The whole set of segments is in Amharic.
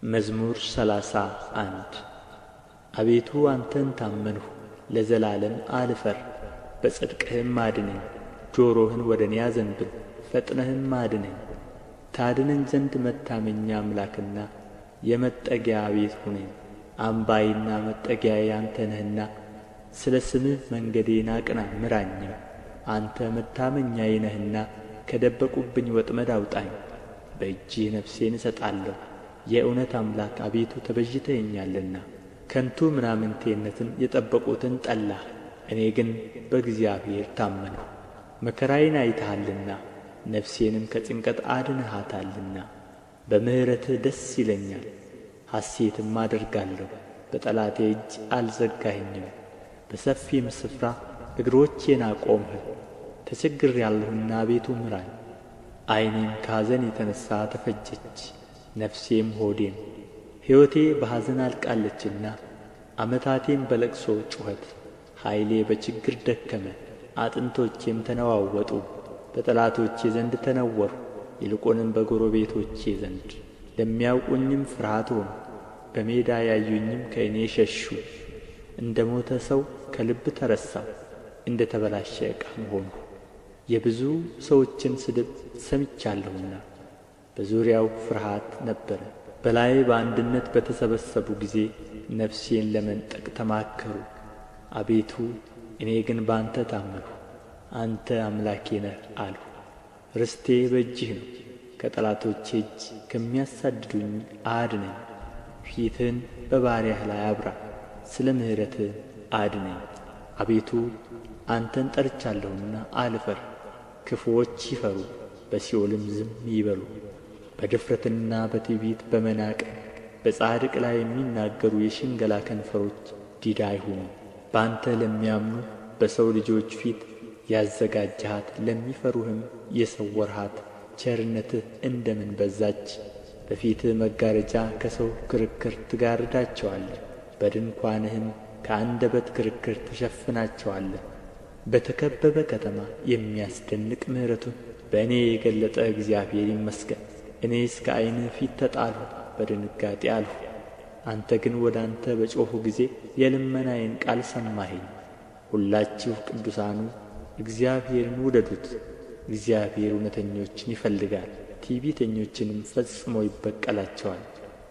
መዝሙር 31 አቤቱ አንተን ታመንሁ፣ ለዘላለም አልፈር። በጽድቅህም አድነኝ። ጆሮህን ወደ እኔ አዘንብል፣ ፈጥነህም አድነኝ። ታድነኝ ዘንድ መታመኛ አምላክና የመጠጊያ ቤት ሁነኝ። አምባዬና መጠጊያዬ አንተ ነህና ስለ ስምህ መንገዴን አቅና ምራኝም። አንተ መታመኛዬ ነህና ከደበቁብኝ ወጥመድ አውጣኝ። በእጅህ ነፍሴን እሰጣለሁ። የእውነት አምላክ አቤቱ ተቤዥተኸኛልና። ከንቱ ምናምንቴነትን የጠበቁትን ጠላህ፣ እኔ ግን በእግዚአብሔር ታመንሁ። መከራዬን አይተሃልና ነፍሴንም ከጭንቀት አድነሃታልና። በምሕረትህ ደስ ይለኛል፣ ሐሤትም አደርጋለሁ። በጠላቴ እጅ አልዘጋኸኝም። በሰፊም ስፍራ እግሮቼን አቆምህ። ተቸግሬአለሁና አቤቱ ምራኝ። ዓይኔም ከኀዘን የተነሣ ተፈጀች፣ ነፍሴም ሆዴም። ሕይወቴ በኀዘን አልቃለችና ዓመታቴም በለቅሶ ጩኸት። ኃይሌ በችግር ደከመ፣ አጥንቶቼም ተነዋወጡ። በጠላቶቼ ዘንድ ተነወርሁ፣ ይልቁንም በጎረቤቶቼ ዘንድ። ለሚያውቁኝም ፍርሃት ሆንሁ፣ በሜዳ ያዩኝም ከእኔ ሸሹ። እንደ ሞተ ሰው ከልብ ተረሳሁ፣ እንደ ተበላሸ ዕቃም ሆንሁ። የብዙ ሰዎችን ስድብ ሰምቻለሁና በዙሪያው ፍርሃት ነበረ። በላዬ በአንድነት በተሰበሰቡ ጊዜ ነፍሴን ለመንጠቅ ተማከሩ። አቤቱ እኔ ግን በአንተ ታመንሁ፣ አንተ አምላኬ ነህ አልሁ። ርስቴ በእጅህ ነው፣ ከጠላቶቼ እጅ ከሚያሳድዱኝ አድነኝ። ፊትህን በባሪያህ ላይ አብራ፣ ስለ ምሕረትህ አድነኝ። አቤቱ አንተን ጠርቻለሁና አልፈር። ክፉዎች ይፈሩ፣ በሲኦልም ዝም ይበሉ። በድፍረትና በትዕቢት በመናቅም በጻድቅ ላይ የሚናገሩ የሽንገላ ከንፈሮች ዲዳ ይሁኑ። በአንተ ለሚያምኑ በሰው ልጆች ፊት ያዘጋጀሃት፣ ለሚፈሩህም የሰወርሃት ቸርነትህ እንደምን በዛች! በፊትህ መጋረጃ ከሰው ክርክር ትጋርዳቸዋለህ፣ በድንኳንህም ከአንደበት ክርክር ትሸፍናቸዋለህ። በተከበበ ከተማ የሚያስደንቅ ምሕረቱን በእኔ የገለጠ እግዚአብሔር ይመስገን። እኔስ ከዓይንህ ፊት ተጣልሁ፣ በድንጋጤ አልሁ። አንተ ግን ወደ አንተ በጮኽሁ ጊዜ የልመናዬን ቃል ሰማኸኝ። ሁላችሁ ቅዱሳኑ እግዚአብሔርን ውደዱት። እግዚአብሔር እውነተኞችን ይፈልጋል፣ ትዕቢተኞችንም ፈጽሞ ይበቀላቸዋል።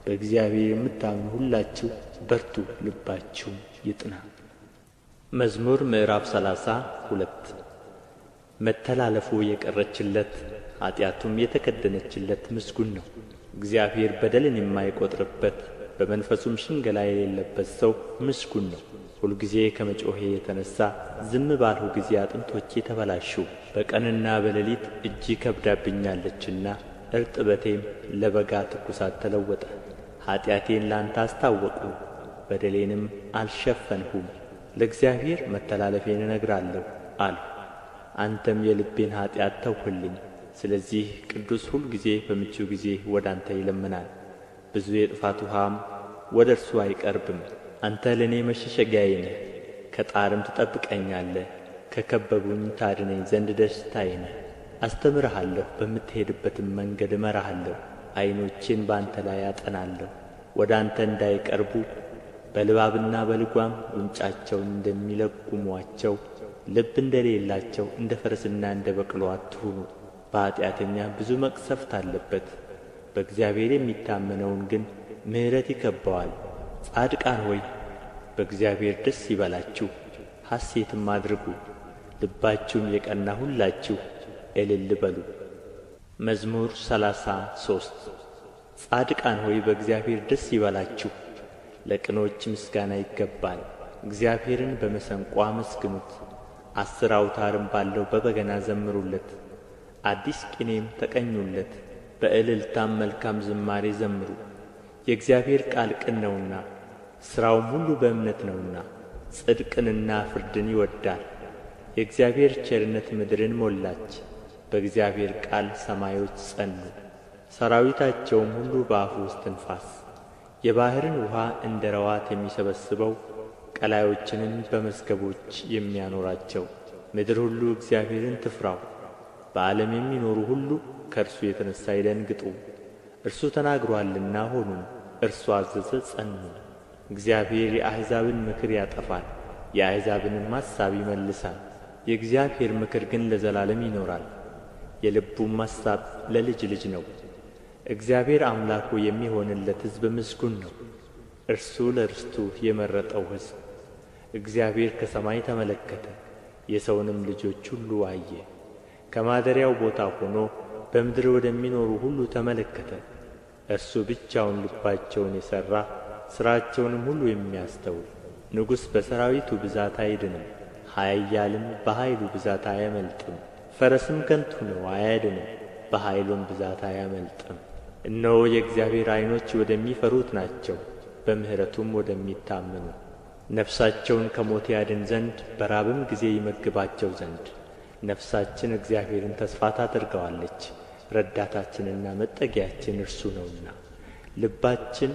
በእግዚአብሔር የምታምኑ ሁላችሁ በርቱ፣ ልባችሁም ይጥና። መዝሙር ምዕራፍ 32 መተላለፉ የቀረችለት ኃጢአቱም የተከደነችለት ምስጉን ነው። እግዚአብሔር በደልን የማይቈጥርበት በመንፈሱም ሽንገላ የሌለበት ሰው ምስጉን ነው። ሁልጊዜ ከመጮኼ የተነሣ ዝም ባልሁ ጊዜ አጥንቶቼ ተበላሹ። በቀንና በሌሊት እጅግ ከብዳብኛለችና እርጥበቴም ለበጋ ትኩሳት ተለወጠ። ኃጢአቴን ለአንተ አስታወቅሁ፣ በደሌንም አልሸፈንሁም። ለእግዚአብሔር መተላለፌን እነግራለሁ አልሁ፣ አንተም የልቤን ኃጢአት ተውህልኝ። ስለዚህ ቅዱስ ሁልጊዜ በምቹ ጊዜ ወደ አንተ ይለምናል፣ ብዙ የጥፋት ውኃም ወደ እርሱ አይቀርብም። አንተ ለእኔ መሸሸጊያዬ ነህ፣ ከጣርም ትጠብቀኛለህ። ከከበቡኝ ታድነኝ ዘንድ ደስታዬ ነህ። አስተምርሃለሁ፣ በምትሄድበትም መንገድ እመራሃለሁ። ዓይኖቼን በአንተ ላይ አጠናለሁ። ወደ አንተ እንዳይቀርቡ በልባብና በልጓም ጉንጫቸውን እንደሚለጉሟቸው ልብ እንደሌላቸው እንደ ፈረስና እንደ በቅሎ አትሁኑ። በኃጢአተኛ ብዙ መቅሰፍት አለበት፣ በእግዚአብሔር የሚታመነውን ግን ምሕረት ይከብበዋል። ጻድቃን ሆይ በእግዚአብሔር ደስ ይበላችሁ፣ ሐሤትም አድርጉ። ልባችሁም የቀና ሁላችሁ እልል በሉ። መዝሙር 33 ጻድቃን ሆይ በእግዚአብሔር ደስ ይበላችሁ፣ ለቅኖች ምስጋና ይገባል። እግዚአብሔርን በመሰንቆ አመስግኑት፣ 10 አውታርም ባለው በበገና ዘምሩለት። አዲስ ቅኔም ተቀኙለት፣ በእልልታም መልካም ዝማሬ ዘምሩ። የእግዚአብሔር ቃል ቅን ነውና ሥራውም ሁሉ በእምነት ነውና፣ ጽድቅንና ፍርድን ይወድዳል። የእግዚአብሔር ቸርነት ምድርን ሞላች፣ በእግዚአብሔር ቃል ሰማዮች ጸኑ። ሠራዊታቸውም ሁሉ በአፉ እስትንፋስ። የባሕርን ውኃ እንደ ረዋት የሚሰበስበው፣ ቀላዮችንም በመዝገቦች የሚያኖራቸው። ምድር ሁሉ እግዚአብሔርን ትፍራው፣ በዓለም የሚኖሩ ሁሉ ከእርሱ የተነሣ ይደንግጡ። እርሱ ተናግሮአልና ሆኑም፣ እርሱ አዘዘ ጸኑ። እግዚአብሔር የአሕዛብን ምክር ያጠፋል፣ የአሕዛብንም አሳብ ይመልሳል። የእግዚአብሔር ምክር ግን ለዘላለም ይኖራል፣ የልቡም አሳብ ለልጅ ልጅ ነው። እግዚአብሔር አምላኩ የሚሆንለት ሕዝብ ምስጉን ነው፣ እርሱ ለርስቱ የመረጠው ሕዝብ። እግዚአብሔር ከሰማይ ተመለከተ፣ የሰውንም ልጆች ሁሉ አየ። ከማደሪያው ቦታ ሆኖ በምድር ወደሚኖሩ ሁሉ ተመለከተ። እርሱ ብቻውን ልባቸውን የሠራ ሥራቸውንም ሁሉ የሚያስተውል። ንጉሥ በሠራዊቱ ብዛት አይድንም፣ ኃያልም በኃይሉ ብዛት አያመልጥም። ፈረስም ከንቱ ነው አያድንም፣ በኃይሉም ብዛት አያመልጥም። እነሆ የእግዚአብሔር ዓይኖች ወደሚፈሩት ናቸው፣ በምሕረቱም ወደሚታመኑ። ነፍሳቸውን ከሞት ያድን ዘንድ በራብም ጊዜ ይመግባቸው ዘንድ። ነፍሳችን እግዚአብሔርን ተስፋ ታደርገዋለች፣ ረዳታችንና መጠጊያችን እርሱ ነውና። ልባችን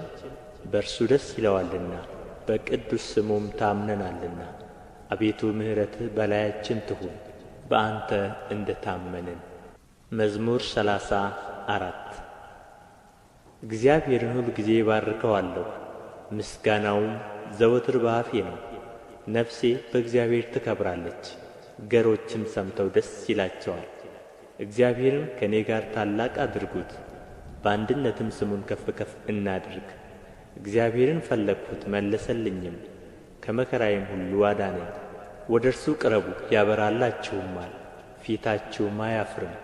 በእርሱ ደስ ይለዋልና፣ በቅዱስ ስሙም ታምነናልና። አቤቱ ምሕረትህ በላያችን ትሁን፣ በአንተ እንደ ታመንን። መዝሙር 34 እግዚአብሔርን ሁልጊዜ እባርከዋለሁ፣ ምስጋናውም ዘወትር በአፌ ነው። ነፍሴ በእግዚአብሔር ትከብራለች፣ ገሮችም ሰምተው ደስ ይላቸዋል። እግዚአብሔርን ከእኔ ጋር ታላቅ አድርጉት፣ በአንድነትም ስሙን ከፍ ከፍ እናድርግ። እግዚአብሔርን ፈለግሁት መለሰልኝም፣ ከመከራዬም ሁሉ አዳነኝ። ወደ እርሱ ቅረቡ ያበራላችሁማል፣ ፊታችሁም አያፍርም።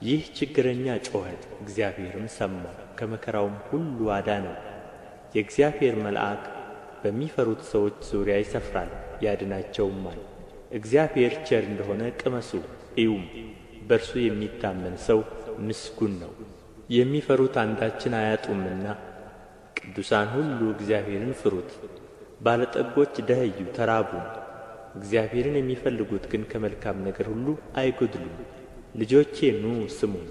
ይህ ችግረኛ ጮኸ፣ እግዚአብሔርም ሰማው፣ ከመከራውም ሁሉ አዳነው። የእግዚአብሔር መልአክ በሚፈሩት ሰዎች ዙሪያ ይሰፍራል፣ ያድናቸውማል። እግዚአብሔር ቸር እንደሆነ ቅመሱ እዩም፣ በእርሱ የሚታመን ሰው ምስጉን ነው። የሚፈሩት አንዳችን አያጡምና ቅዱሳን ሁሉ እግዚአብሔርን ፍሩት። ባለጠጎች ደኸዩ ተራቡም፣ እግዚአብሔርን የሚፈልጉት ግን ከመልካም ነገር ሁሉ አይጐድሉም። ልጆቼ ኑ ስሙኝ፣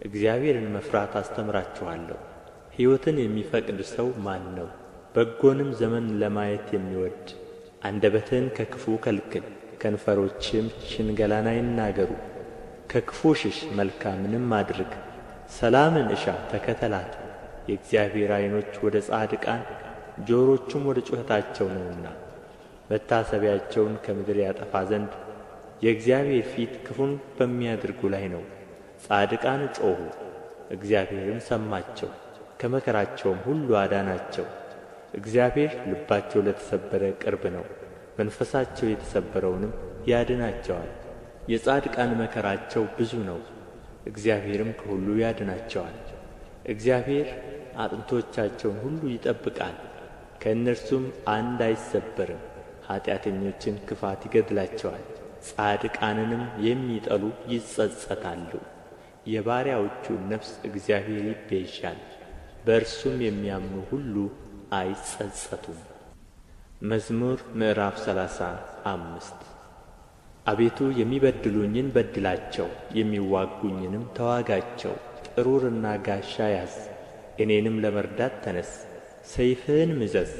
እግዚአብሔርን መፍራት አስተምራችኋለሁ። ሕይወትን የሚፈቅድ ሰው ማን ነው? በጎንም ዘመን ለማየት የሚወድድ። አንደበትህን ከክፉ ከልክል፣ ከንፈሮችህም ሽንገላን አይናገሩ። ከክፉ ሽሽ፣ መልካምንም አድርግ፣ ሰላምን እሻ ተከተላት። የእግዚአብሔር ዓይኖች ወደ ጻድቃን ጆሮቹም ወደ ጩኸታቸው ነውና፣ መታሰቢያቸውን ከምድር ያጠፋ ዘንድ የእግዚአብሔር ፊት ክፉን በሚያደርጉ ላይ ነው። ጻድቃን ጮኹ፣ እግዚአብሔርም ሰማቸው፣ ከመከራቸውም ሁሉ አዳናቸው። እግዚአብሔር ልባቸው ለተሰበረ ቅርብ ነው፣ መንፈሳቸው የተሰበረውንም ያድናቸዋል። የጻድቃን መከራቸው ብዙ ነው፣ እግዚአብሔርም ከሁሉ ያድናቸዋል። እግዚአብሔር አጥንቶቻቸውን ሁሉ ይጠብቃል፣ ከእነርሱም አንድ አይሰበርም። ኃጢአተኞችን ክፋት ይገድላቸዋል፣ ጻድቃንንም የሚጠሉ ይጸጸታሉ። የባሪያዎቹን ነፍስ እግዚአብሔር ይቤዣል፣ በእርሱም የሚያምኑ ሁሉ አይጸጸቱም። መዝሙር ምዕራፍ 35 አቤቱ የሚበድሉኝን በድላቸው፣ የሚዋጉኝንም ተዋጋቸው። ጥሩርና ጋሻ ያዝ፣ እኔንም ለመርዳት ተነስ። ሰይፍህን ምዘዝ፣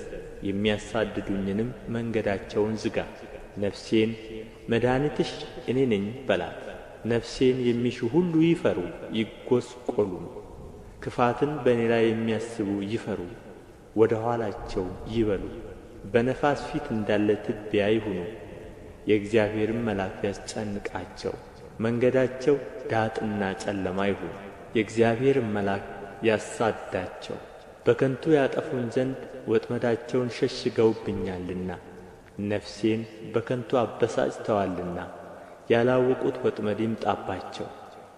የሚያሳድዱኝንም መንገዳቸውን ዝጋ። ነፍሴን መድኃኒትሽ እኔ ነኝ በላት። ነፍሴን የሚሹ ሁሉ ይፈሩ ይጐስቈሉም። ክፋትን በእኔ ላይ የሚያስቡ ይፈሩ፣ ወደ ኋላቸው ይበሉ። በነፋስ ፊት እንዳለ ትቢያ ይሁኑ። የእግዚአብሔርም መልአክ ያስጨንቃቸው፣ መንገዳቸው ዳጥና ጨለማ ይሁን። የእግዚአብሔርም መልአክ ያሳዳቸው፣ በከንቱ ያጠፉኝ ዘንድ ወጥመዳቸውን ሸሽገውብኛልና። ነፍሴን በከንቱ አበሳጭተዋልና፣ ያላወቁት ወጥመድ ይምጣባቸው፣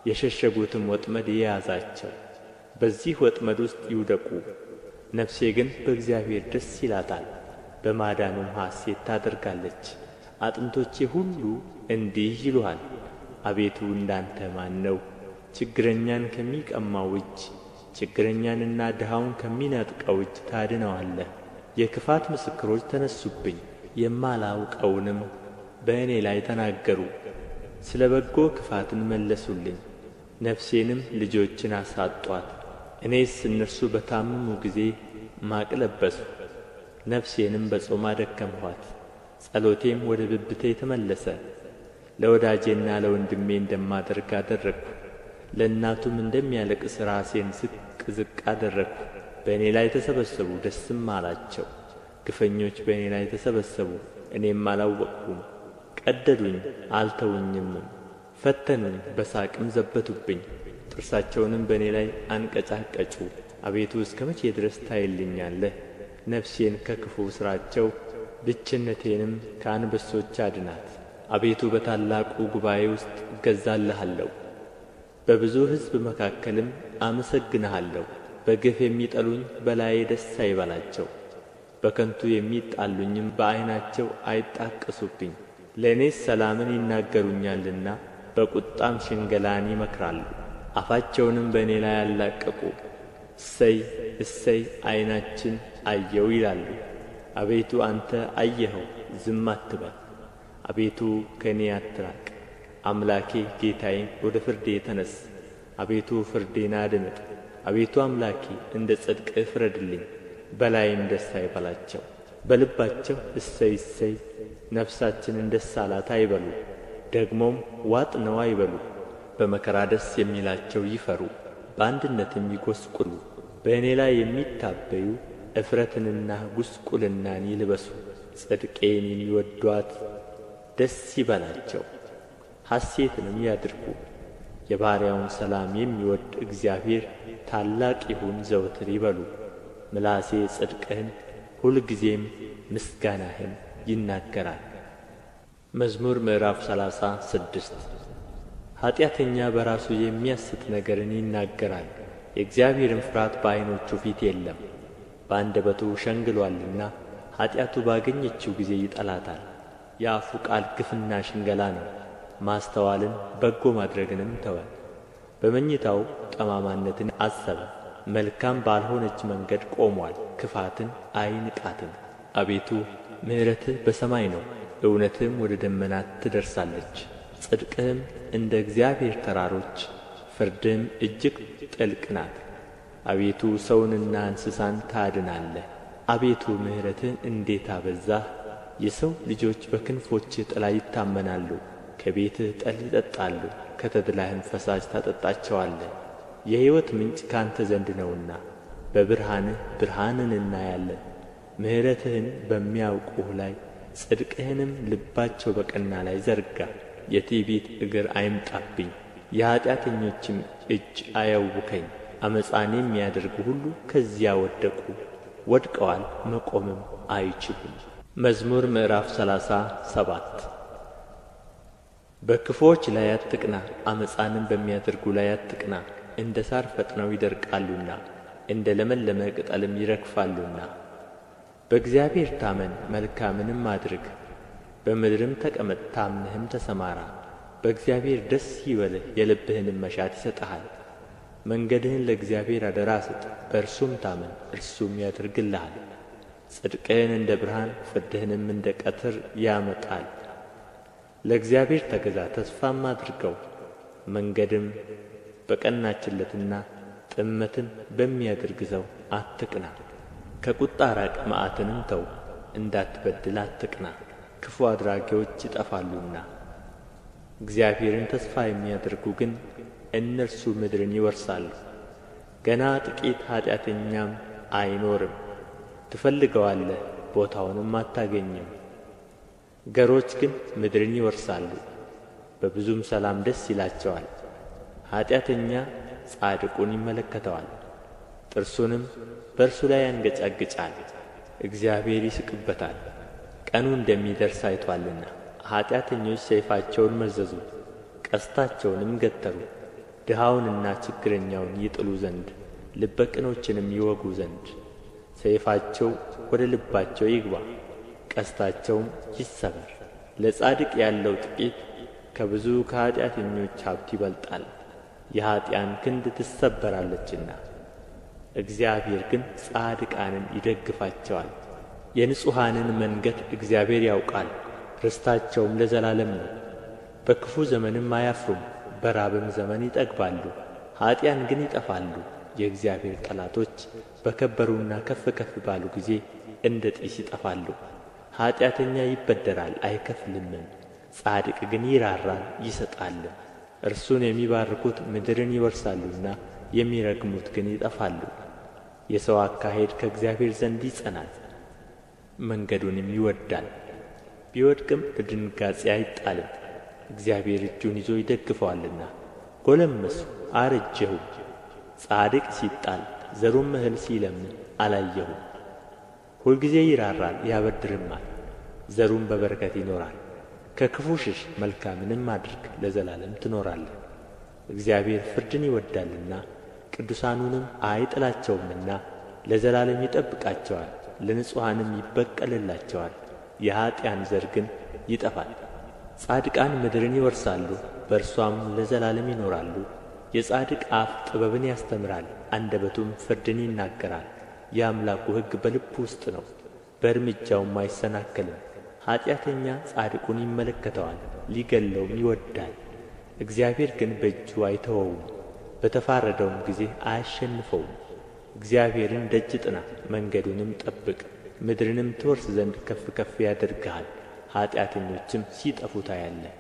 የሸሸጉትም ወጥመድ ይያዛቸው። በዚህ ወጥመድ ውስጥ ይውደቁ። ነፍሴ ግን በእግዚአብሔር ደስ ይላታል፣ በማዳኑም ሐሴት ታደርጋለች። አጥንቶቼ ሁሉ እንዲህ ይሉሃል፣ አቤቱ እንዳንተ ማን ነው? ችግረኛን ከሚቀማው እጅ፣ ችግረኛንና ድሃውን ከሚነጥቀው እጅ ታድነዋለህ። የክፋት ምስክሮች ተነሱብኝ፣ የማላውቀውንም በእኔ ላይ ተናገሩ። ስለ በጎ ክፋትን መለሱልኝ፣ ነፍሴንም ልጆችን አሳጡአት። እኔስ እነርሱ በታመሙ ጊዜ ማቅ ለበስሁ፣ ነፍሴንም በጾም አደከምኋት። ጸሎቴም ወደ ብብቴ ተመለሰ። ለወዳጄና ለወንድሜ እንደማደርግ አደረግሁ፣ ለእናቱም እንደሚያለቅስ ራሴን ዝቅ ዝቅ አደረግሁ። በእኔ ላይ ተሰበሰቡ ደስም አላቸው። ግፈኞች በእኔ ላይ ተሰበሰቡ፣ እኔም አላወቅሁም። ቀደዱኝ አልተውኝምም፣ ፈተኑኝ በሳቅም ዘበቱብኝ። ጥርሳቸውንም በእኔ ላይ አንቀጫቀጩ። አቤቱ እስከ መቼ ድረስ ታይልኛለህ? ነፍሴን ከክፉ ሥራቸው ብችነቴንም ከአንበሶች አድናት። አቤቱ በታላቁ ጉባኤ ውስጥ እገዛልሃለሁ፣ በብዙ ሕዝብ መካከልም አመሰግንሃለሁ። በግፍ የሚጠሉኝ በላዬ ደስ አይበላቸው፣ በከንቱ የሚጣሉኝም በዓይናቸው አይጣቀሱብኝ። ለእኔስ ሰላምን ይናገሩኛልና በቁጣም ሽንገላን ይመክራሉ። አፋቸውንም በእኔ ላይ አላቀቁ። እሰይ እሰይ ዓይናችን አየው ይላሉ። አቤቱ አንተ አየኸው፣ ዝም አትበል። አቤቱ ከእኔ አትራቅ። አምላኬ ጌታዬ ወደ ፍርዴ ተነስ። አቤቱ ፍርዴን አድምጥ። አቤቱ አምላኬ እንደ ጽድቅህ ፍረድልኝ። በላይም ደስ አይበላቸው። በልባቸው እሰይ እሰይ ነፍሳችንን ደስ አላት አይበሉ። ደግሞም ዋጥነው አይበሉ። በመከራ ደስ የሚላቸው ይፈሩ፣ በአንድነትም ይጐስቁሉ። በእኔ ላይ የሚታበዩ እፍረትንና ጉስቁልናን ይልበሱ። ጽድቄን የሚወድዱአት ደስ ይበላቸው፣ ሐሴትንም ያድርጉ። የባሪያውን ሰላም የሚወድድ እግዚአብሔር ታላቅ ይሁን ዘወትር ይበሉ። ምላሴ ጽድቅህን ሁልጊዜም ምስጋናህን ይናገራል። መዝሙር ምዕራፍ 36 ኃጢአተኛ በራሱ የሚያስት ነገርን ይናገራል፣ የእግዚአብሔርን ፍርሃት በዓይኖቹ ፊት የለም። በአንደበቱ ሸንግሎአልና ኃጢአቱ ባገኘችው ጊዜ ይጠላታል። የአፉ ቃል ግፍና ሽንገላ ነው። ማስተዋልን በጎ ማድረግንም ተወ። በመኝታው ጠማማነትን አሰበ። መልካም ባልሆነች መንገድ ቆሞአል፣ ክፋትን አይንቃትም። አቤቱ ምሕረትህ በሰማይ ነው፣ እውነትህም ወደ ደመናት ትደርሳለች። ጽድቅህም እንደ እግዚአብሔር ተራሮች፣ ፍርድህም እጅግ ጥልቅ ናት። አቤቱ ሰውንና እንስሳን ታድናለህ። አቤቱ ምሕረትህን እንዴት አበዛህ! የሰው ልጆች በክንፎችህ ጥላ ይታመናሉ። ከቤትህ ጠል ይጠጣሉ፣ ከተድላህም ፈሳሽ ታጠጣቸዋለህ። የሕይወት ምንጭ ካንተ ዘንድ ነውና በብርሃንህ ብርሃንን እናያለን። ምሕረትህን በሚያውቁህ ላይ ጽድቅህንም ልባቸው በቀና ላይ ዘርጋ። የትዕቢት እግር አይምጣብኝ፣ የኀጢአተኞችም እጅ አያውከኝ። ዓመፃን የሚያደርጉ ሁሉ ከዚያ ወደቁ፣ ወድቀዋል፣ መቆምም አይችሉም። መዝሙር ምዕራፍ 37 በክፉዎች ላይ አትቅና፣ ዓመፃንም በሚያደርጉ ላይ አትቅና። እንደ ሣር ፈጥነው ይደርቃሉና እንደ ለመለመ ቅጠልም ይረግፋሉና። በእግዚአብሔር ታመን፣ መልካምንም አድርግ፣ በምድርም ተቀመጥ፣ ታምነህም ተሰማራ። በእግዚአብሔር ደስ ይበልህ፣ የልብህንም መሻት ይሰጥሃል። መንገድህን ለእግዚአብሔር አደራ ስጥ፣ በእርሱም ታመን፣ እርሱም ያደርግልሃል። ጽድቅህን እንደ ብርሃን ፍርድህንም እንደ ቀትር ያመጣል። ለእግዚአብሔር ተገዛ፣ ተስፋም አድርገው። መንገድም በቀናችለትና ጥመትን በሚያደርግ ሰው አትቅና። ከቁጣ ራቅ፣ መዓትንም ተው፣ እንዳትበድል አትቅና። ክፉ አድራጊዎች ይጠፋሉና እግዚአብሔርን ተስፋ የሚያደርጉ ግን እነርሱ ምድርን ይወርሳሉ። ገና ጥቂት ኃጢአተኛም አይኖርም። ትፈልገዋለህ፣ ቦታውንም አታገኝም። ገሮች ግን ምድርን ይወርሳሉ፣ በብዙም ሰላም ደስ ይላቸዋል። ኃጢአተኛ ጻድቁን ይመለከተዋል፣ ጥርሱንም በእርሱ ላይ ያንገጫግጫል። እግዚአብሔር ይስቅበታል፣ ቀኑ እንደሚደርስ አይቶአልና። ኃጢአተኞች ሰይፋቸውን መዘዙ፣ ቀስታቸውንም ገተሩ፣ ድሃውንና ችግረኛውን ይጥሉ ዘንድ ልበ ቅኖችንም ይወጉ ዘንድ። ሰይፋቸው ወደ ልባቸው ይግባ፣ ቀስታቸውም ይሰበር። ለጻድቅ ያለው ጥቂት ከብዙ ከኃጢአተኞች ሀብት ይበልጣል፣ የኀጥኣን ክንድ ትሰበራለችና። እግዚአብሔር ግን ጻድቃንን ይደግፋቸዋል። የንጹሓንን መንገድ እግዚአብሔር ያውቃል፣ ርስታቸውም ለዘላለም ነው። በክፉ ዘመንም አያፍሩም፣ በራብም ዘመን ይጠግባሉ። ኀጥኣን ግን ይጠፋሉ። የእግዚአብሔር ጠላቶች በከበሩና ከፍ ከፍ ባሉ ጊዜ እንደ ጢስ ይጠፋሉ። ኃጢአተኛ ይበደራል አይከፍልምም፣ ጻድቅ ግን ይራራል ይሰጣልም። እርሱን የሚባርኩት ምድርን ይወርሳሉና የሚረግሙት ግን ይጠፋሉ። የሰው አካሄድ ከእግዚአብሔር ዘንድ ይጸናል፣ መንገዱንም ይወድዳል። ቢወድቅም በድንጋጼ አይጣልም፣ እግዚአብሔር እጁን ይዞ ይደግፈዋልና። ጐለመስሁ አረጀሁም፣ ጻድቅ ሲጣል ዘሩም እህል ሲለምን አላየሁም። ሁልጊዜ ይራራል ያበድርማል፣ ዘሩም በበረከት ይኖራል። ከክፉ ሽሽ፣ መልካምንም አድርግ፣ ለዘላለም ትኖራለህ። እግዚአብሔር ፍርድን ይወድዳልና ቅዱሳኑንም አይጥላቸውምና ለዘላለም ይጠብቃቸዋል፣ ለንጹሓንም ይበቀልላቸዋል። የኀጥኣን ዘር ግን ይጠፋል። ጻድቃን ምድርን ይወርሳሉ፣ በእርሷም ለዘላለም ይኖራሉ። የጻድቅ አፍ ጥበብን ያስተምራል፣ አንደበቱም ፍርድን ይናገራል። የአምላኩ ሕግ በልቡ ውስጥ ነው፣ በእርምጃውም አይሰናከልም። ኃጢአተኛ ጻድቁን ይመለከተዋል፣ ሊገድለውም ይወድዳል። እግዚአብሔር ግን በእጁ አይተወውም፣ በተፋረደውም ጊዜ አያሸንፈውም። እግዚአብሔርን ደጅ ጥና፣ መንገዱንም ጠብቅ፣ ምድርንም ትወርስ ዘንድ ከፍ ከፍ ያደርግሃል። ኃጢአተኞችም ሲጠፉ ታያለህ።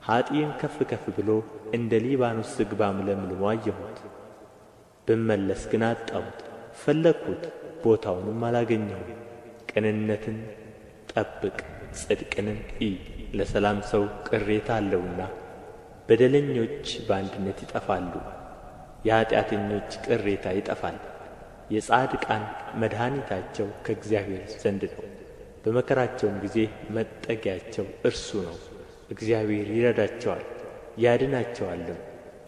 ኀጥእን ከፍ ከፍ ብሎ እንደ ሊባኖስ ዝግባም ለምልሞ አየሁት። ብመለስ ግን አጣሁት፣ ፈለግሁት፣ ቦታውንም አላገኘሁም። ቅንነትን ጠብቅ፣ ጽድቅንም እይ፣ ለሰላም ሰው ቅሬታ አለውና። በደለኞች በአንድነት ይጠፋሉ፣ የኃጢአተኞች ቅሬታ ይጠፋል። የጻድቃን መድኃኒታቸው ከእግዚአብሔር ዘንድ ነው፣ በመከራቸውም ጊዜ መጠጊያቸው እርሱ ነው። እግዚአብሔር ይረዳቸዋል ያድናቸዋልም፣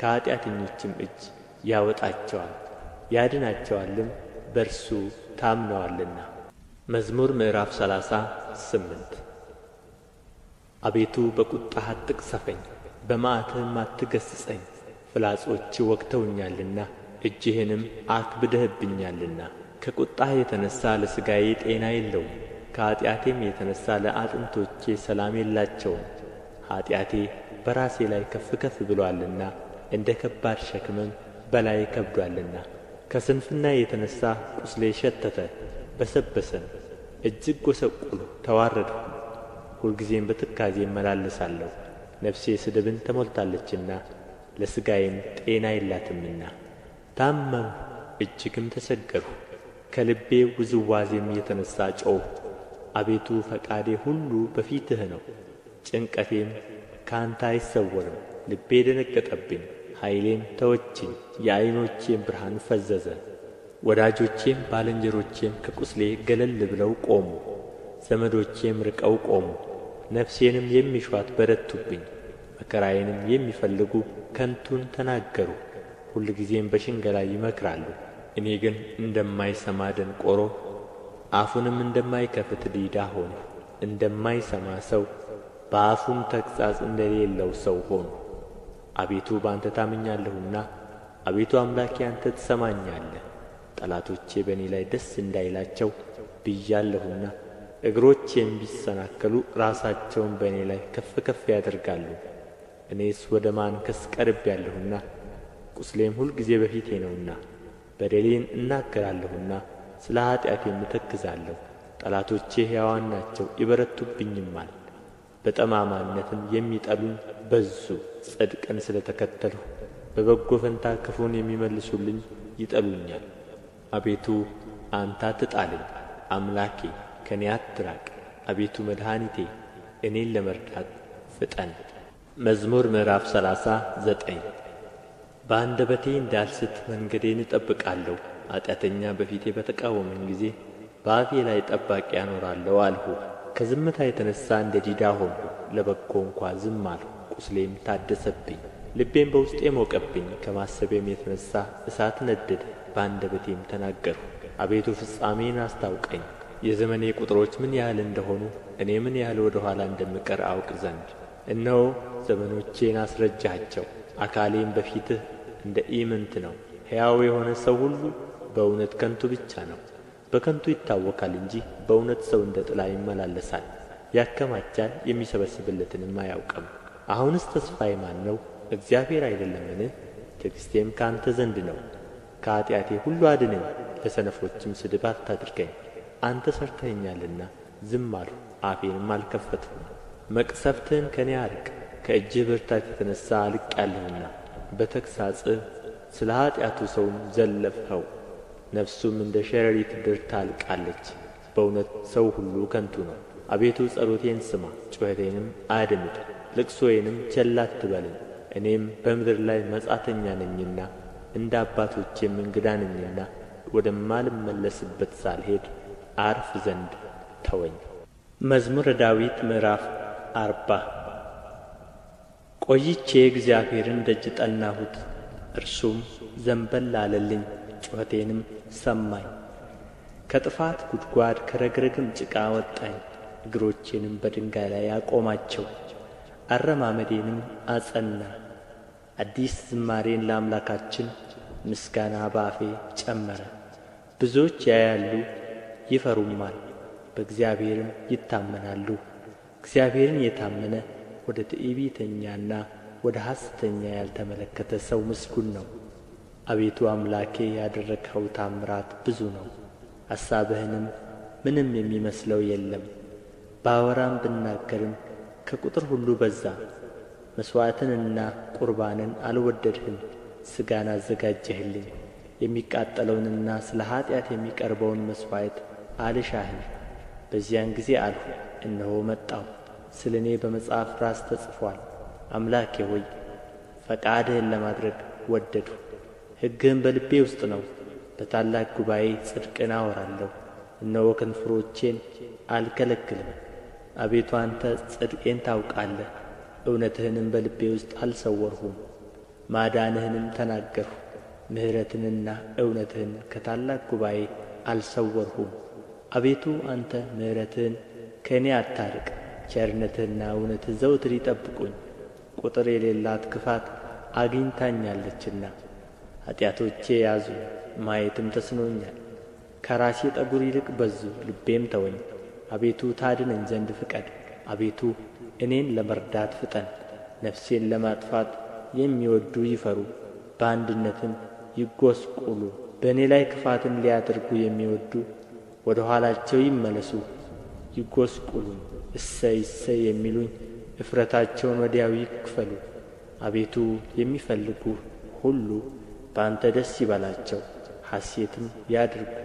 ከኃጢአተኞችም እጅ ያወጣቸዋል ያድናቸዋልም፣ በእርሱ ታምነዋልና። መዝሙር ምዕራፍ 38 አቤቱ በቍጣህ አትቅሠፈኝ፣ በመዓትህም አትገሥጸኝ። ፍላጾችህ ወግተውኛልና እጅህንም አክብደህብኛልና። ከቍጣህ የተነሣ ለሥጋዬ ጤና የለውም፣ ከኃጢአቴም የተነሣ ለአጥንቶቼ ሰላም የላቸውም። ኃጢአቴ በራሴ ላይ ከፍ ከፍ ብሎአልና እንደ ከባድ ሸክምም በላዬ ከብዶአልና። ከስንፍናዬ የተነሣ ቍስሌ ሸተተ በሰበሰም፣ እጅግ ጐሰቈልሁ ተዋረድሁ። ሁልጊዜም በትካዜ እመላለሳለሁ፣ ነፍሴ ስድብን ተሞልታለችና ለሥጋዬም ጤና የላትምና። ታመምሁ እጅግም ተቸገርሁ፣ ከልቤ ውዝዋዜም የተነሣ ጮኽሁ። አቤቱ ፈቃዴ ሁሉ በፊትህ ነው፣ ጭንቀቴም ከአንተ አይሰወርም። ልቤ ደነገጠብኝ፣ ኃይሌም ተወችኝ፣ የዓይኖቼም ብርሃን ፈዘዘ። ወዳጆቼም ባልንጀሮቼም ከቍስሌ ገለል ብለው ቆሙ፣ ዘመዶቼም ርቀው ቆሙ። ነፍሴንም የሚሹአት በረቱብኝ፣ መከራዬንም የሚፈልጉ ከንቱን ተናገሩ። ሁልጊዜም በሽንገላ ይመክራሉ። እኔ ግን እንደማይሰማ ደንቆሮ አፉንም እንደማይከፍት ዲዳ ሆንሁ። እንደማይሰማ ሰው በአፉም ተግሣጽ እንደሌለው ሰው ሆንሁ። አቤቱ በአንተ ታምኛለሁና፣ አቤቱ አምላኬ አንተ ትሰማኛለህ። ጠላቶቼ በእኔ ላይ ደስ እንዳይላቸው ብያለሁና፣ እግሮቼም ቢሰናከሉ ራሳቸውን በእኔ ላይ ከፍ ከፍ ያደርጋሉ። እኔስ ወደ ማንከስ ቀርቤአለሁና፣ ቍስሌም ሁልጊዜ በፊቴ ነውና። በደሌን እናገራለሁና ስለ ኃጢአቴም እተክዛለሁ። ጠላቶቼ ሕያዋን ናቸው ይበረቱብኝማል። በጠማማነትም የሚጠሉኝ በዙ። ጽድቅን ስለ ተከተልሁ በበጎ ፈንታ ክፉን የሚመልሱልኝ ይጠሉኛል። አቤቱ አንተ አትጣለኝ፣ አምላኬ ከእኔ አትራቅ። አቤቱ መድኃኒቴ እኔን ለመርዳት ፍጠን። መዝሙር ምዕራፍ 39 በአንደበቴ እንዳልስት መንገዴን እጠብቃለሁ። ኃጢአተኛ በፊቴ በተቃወመኝ ጊዜ በአፌ ላይ ጠባቂ አኖራለሁ አልሁ። ከዝምታ የተነሣ እንደ ዲዳ ሆንሁ፣ ለበጎ እንኳ ዝም አልሁ። ቍስሌም ታደሰብኝ፣ ልቤም በውስጤ ሞቀብኝ። ከማሰቤም የተነሣ እሳት ነደደ፣ በአንደበቴም ተናገርሁ። አቤቱ ፍጻሜን አስታውቀኝ፣ የዘመኔ ቍጥሮች ምን ያህል እንደሆኑ እኔ ምን ያህል ወደ ኋላ እንደምቀር አውቅ ዘንድ። እነሆ ዘመኖቼን አስረጃቸው፣ አካሌም በፊትህ እንደ ኢምንት ነው። ሕያው የሆነ ሰው ሁሉ በእውነት ከንቱ ብቻ ነው። በከንቱ ይታወካል እንጂ በእውነት ሰው እንደ ጥላ ይመላለሳል። ያከማቻል የሚሰበስብለትንም አያውቅም። አሁንስ ተስፋዬ ማን ነው? እግዚአብሔር አይደለምን? ትዕግሥቴም ከአንተ ዘንድ ነው። ከኃጢአቴ ሁሉ አድነኝ፣ ለሰነፎችም ስድብ አታድርገኝ። አንተ ሠርተኸኛልና ዝም አልሁ፣ አፌንም አልከፈትሁም። መቅሠፍትህን ከእኔ አርቅ፣ ከእጅህ ብርታት የተነሣ አልቄአለሁና። በተግሣጽህ ስለ ኃጢአቱ ሰውን ዘለፍኸው፣ ነፍሱም እንደ ሸረሪት ድር ታልቃለች። በእውነት ሰው ሁሉ ከንቱ ነው። አቤቱ ጸሎቴን ስማ፣ ጩኸቴንም አድምጥ፣ ልቅሶዬንም ቸል አትበለኝ። እኔም በምድር ላይ መጻተኛ ነኝና እንደ አባቶቼም እንግዳ ነኝና ወደማልመለስበት ሳልሄድ አርፍ ዘንድ ተወኝ። መዝሙረ ዳዊት ምዕራፍ 40 ቆይቼ እግዚአብሔርን ደጅ ጠናሁት፣ እርሱም ዘንበል አለልኝ፣ ጩኸቴንም ሰማኝ። ከጥፋት ጕድጓድ ከረግረግም ጭቃ አወጣኝ፣ እግሮቼንም በድንጋይ ላይ አቆማቸው፣ አረማመዴንም አጸና። አዲስ ዝማሬን ለአምላካችን ምስጋና በአፌ ጨመረ። ብዙዎች ያያሉ ይፈሩማል፣ በእግዚአብሔርም ይታመናሉ። እግዚአብሔርን የታመነ ወደ ትዕቢተኛና ወደ ሐሰተኛ ያልተመለከተ ሰው ምስጉን ነው። አቤቱ አምላኬ ያደረግኸው ታምራት ብዙ ነው፣ አሳብህንም ምንም የሚመስለው የለም። ባወራም ብናገርም ከቁጥር ሁሉ በዛ። መሥዋዕትንና ቁርባንን አልወደድህም፣ ሥጋን አዘጋጀህልኝ። የሚቃጠለውንና ስለ ኃጢአት የሚቀርበውን መሥዋዕት አልሻህም። በዚያን ጊዜ አልሁ፣ እነሆ መጣሁ፣ ስለ እኔ በመጽሐፍ ራስ ተጽፎአል። አምላኬ ሆይ ፈቃድህን ለማድረግ ወደድሁ። ሕግህም በልቤ ውስጥ ነው። በታላቅ ጉባኤ ጽድቅን አወራለሁ። እነሆ ከንፈሮቼን አልከለክልም። አቤቱ አንተ ጽድቄን ታውቃለህ፣ እውነትህንም በልቤ ውስጥ አልሰወርሁም። ማዳንህንም ተናገርሁ፣ ምሕረትንና እውነትህን ከታላቅ ጉባኤ አልሰወርሁም። አቤቱ አንተ ምሕረትህን ከእኔ አታርቅ፣ ቸርነትህና እውነትህ ዘወትር ይጠብቁኝ። ቁጥር የሌላት ክፋት አግኝታኛለችና ኃጢአቶቼ ያዙኝ፣ ማየትም ተስኖኛል። ከራሴ ጠጕር ይልቅ በዙ፣ ልቤም ተወኝ። አቤቱ ታድነኝ ዘንድ ፍቀድ፣ አቤቱ እኔን ለመርዳት ፍጠን። ነፍሴን ለማጥፋት የሚወድዱ ይፈሩ፣ በአንድነትም ይጐስቁሉ። በእኔ ላይ ክፋትን ሊያደርጉ የሚወድዱ ወደ ኋላቸው ይመለሱ ይጐስቁሉም። እሰይ እሰይ የሚሉኝ እፍረታቸውን ወዲያው ይክፈሉ። አቤቱ የሚፈልጉህ ሁሉ በአንተ ደስ ይበላቸው፣ ሐሴትም ያድርጉ።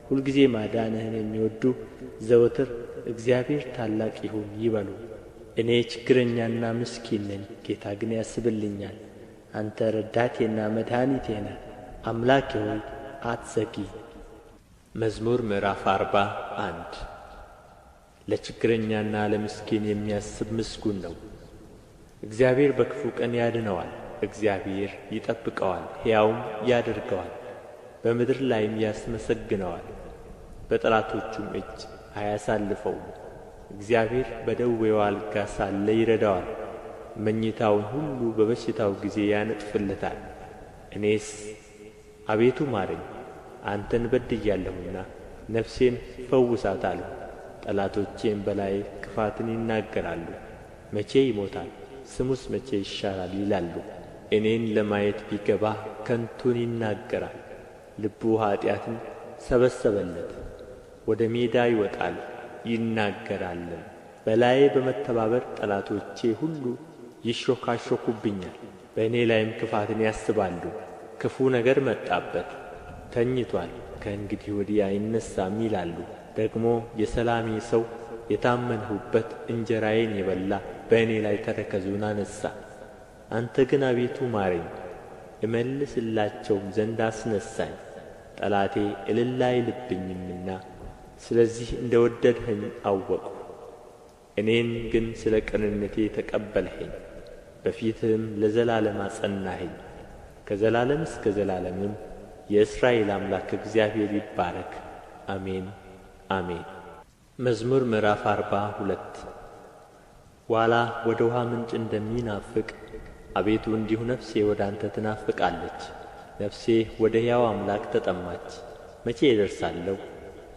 ሁልጊዜ ማዳንህን የሚወድዱ ዘወትር እግዚአብሔር ታላቅ ይሁን ይበሉ። እኔ ችግረኛና ምስኪን ነኝ፣ ጌታ ግን ያስብልኛል። አንተ ረዳቴና መድኃኒቴ ነህ፣ አምላኬ ሆይ አትዘግይ። መዝሙር ምዕራፍ 41 ለችግረኛና ለምስኪን የሚያስብ ምስጉን ነው። እግዚአብሔር በክፉ ቀን ያድነዋል፣ እግዚአብሔር ይጠብቀዋል፣ ሕያውም ያደርገዋል፣ በምድር ላይም ያስመሰግነዋል፣ በጠላቶቹም እጅ አያሳልፈውም። እግዚአብሔር በደዌው አልጋ ሳለ ይረዳዋል፣ መኝታውን ሁሉ በበሽታው ጊዜ ያነጥፍለታል። እኔስ አቤቱ ማረኝ፣ አንተን በድያለሁና ነፍሴን ፈውሳት አልሁ። ጠላቶቼም በላዬ ክፋትን ይናገራሉ። መቼ ይሞታል? ስሙስ መቼ ይሻራል ይላሉ። እኔን ለማየት ቢገባ ከንቱን ይናገራል። ልቡ ኃጢአትን ሰበሰበለት። ወደ ሜዳ ይወጣል ይናገራልም። በላዬ በመተባበር ጠላቶቼ ሁሉ ይሾካሾኩብኛል። በእኔ ላይም ክፋትን ያስባሉ። ክፉ ነገር መጣበት፣ ተኝቶአል፣ ከእንግዲህ ወዲህ አይነሣም ይላሉ። ደግሞ የሰላሜ ሰው የታመንሁበት እንጀራዬን የበላ በእኔ ላይ ተረከዙን አነሣ። አንተ ግን አቤቱ ማረኝ፣ እመልስላቸውም ዘንድ አስነሣኝ። ጠላቴ እልል አይልብኝምና ስለዚህ እንደ ወደድኸኝ አወቅሁ። እኔን ግን ስለ ቅንነቴ ተቀበልኸኝ፣ በፊትህም ለዘላለም አጸናኸኝ። ከዘላለም እስከ ዘላለምም የእስራኤል አምላክ እግዚአብሔር ይባረክ። አሜን አሜን። መዝሙር ምዕራፍ 42 ዋላ ወደ ውኃ ምንጭ እንደሚናፍቅ አቤቱ እንዲሁ ነፍሴ ወደ አንተ ትናፍቃለች። ነፍሴ ወደ ሕያው አምላክ ተጠማች። መቼ እደርሳለሁ?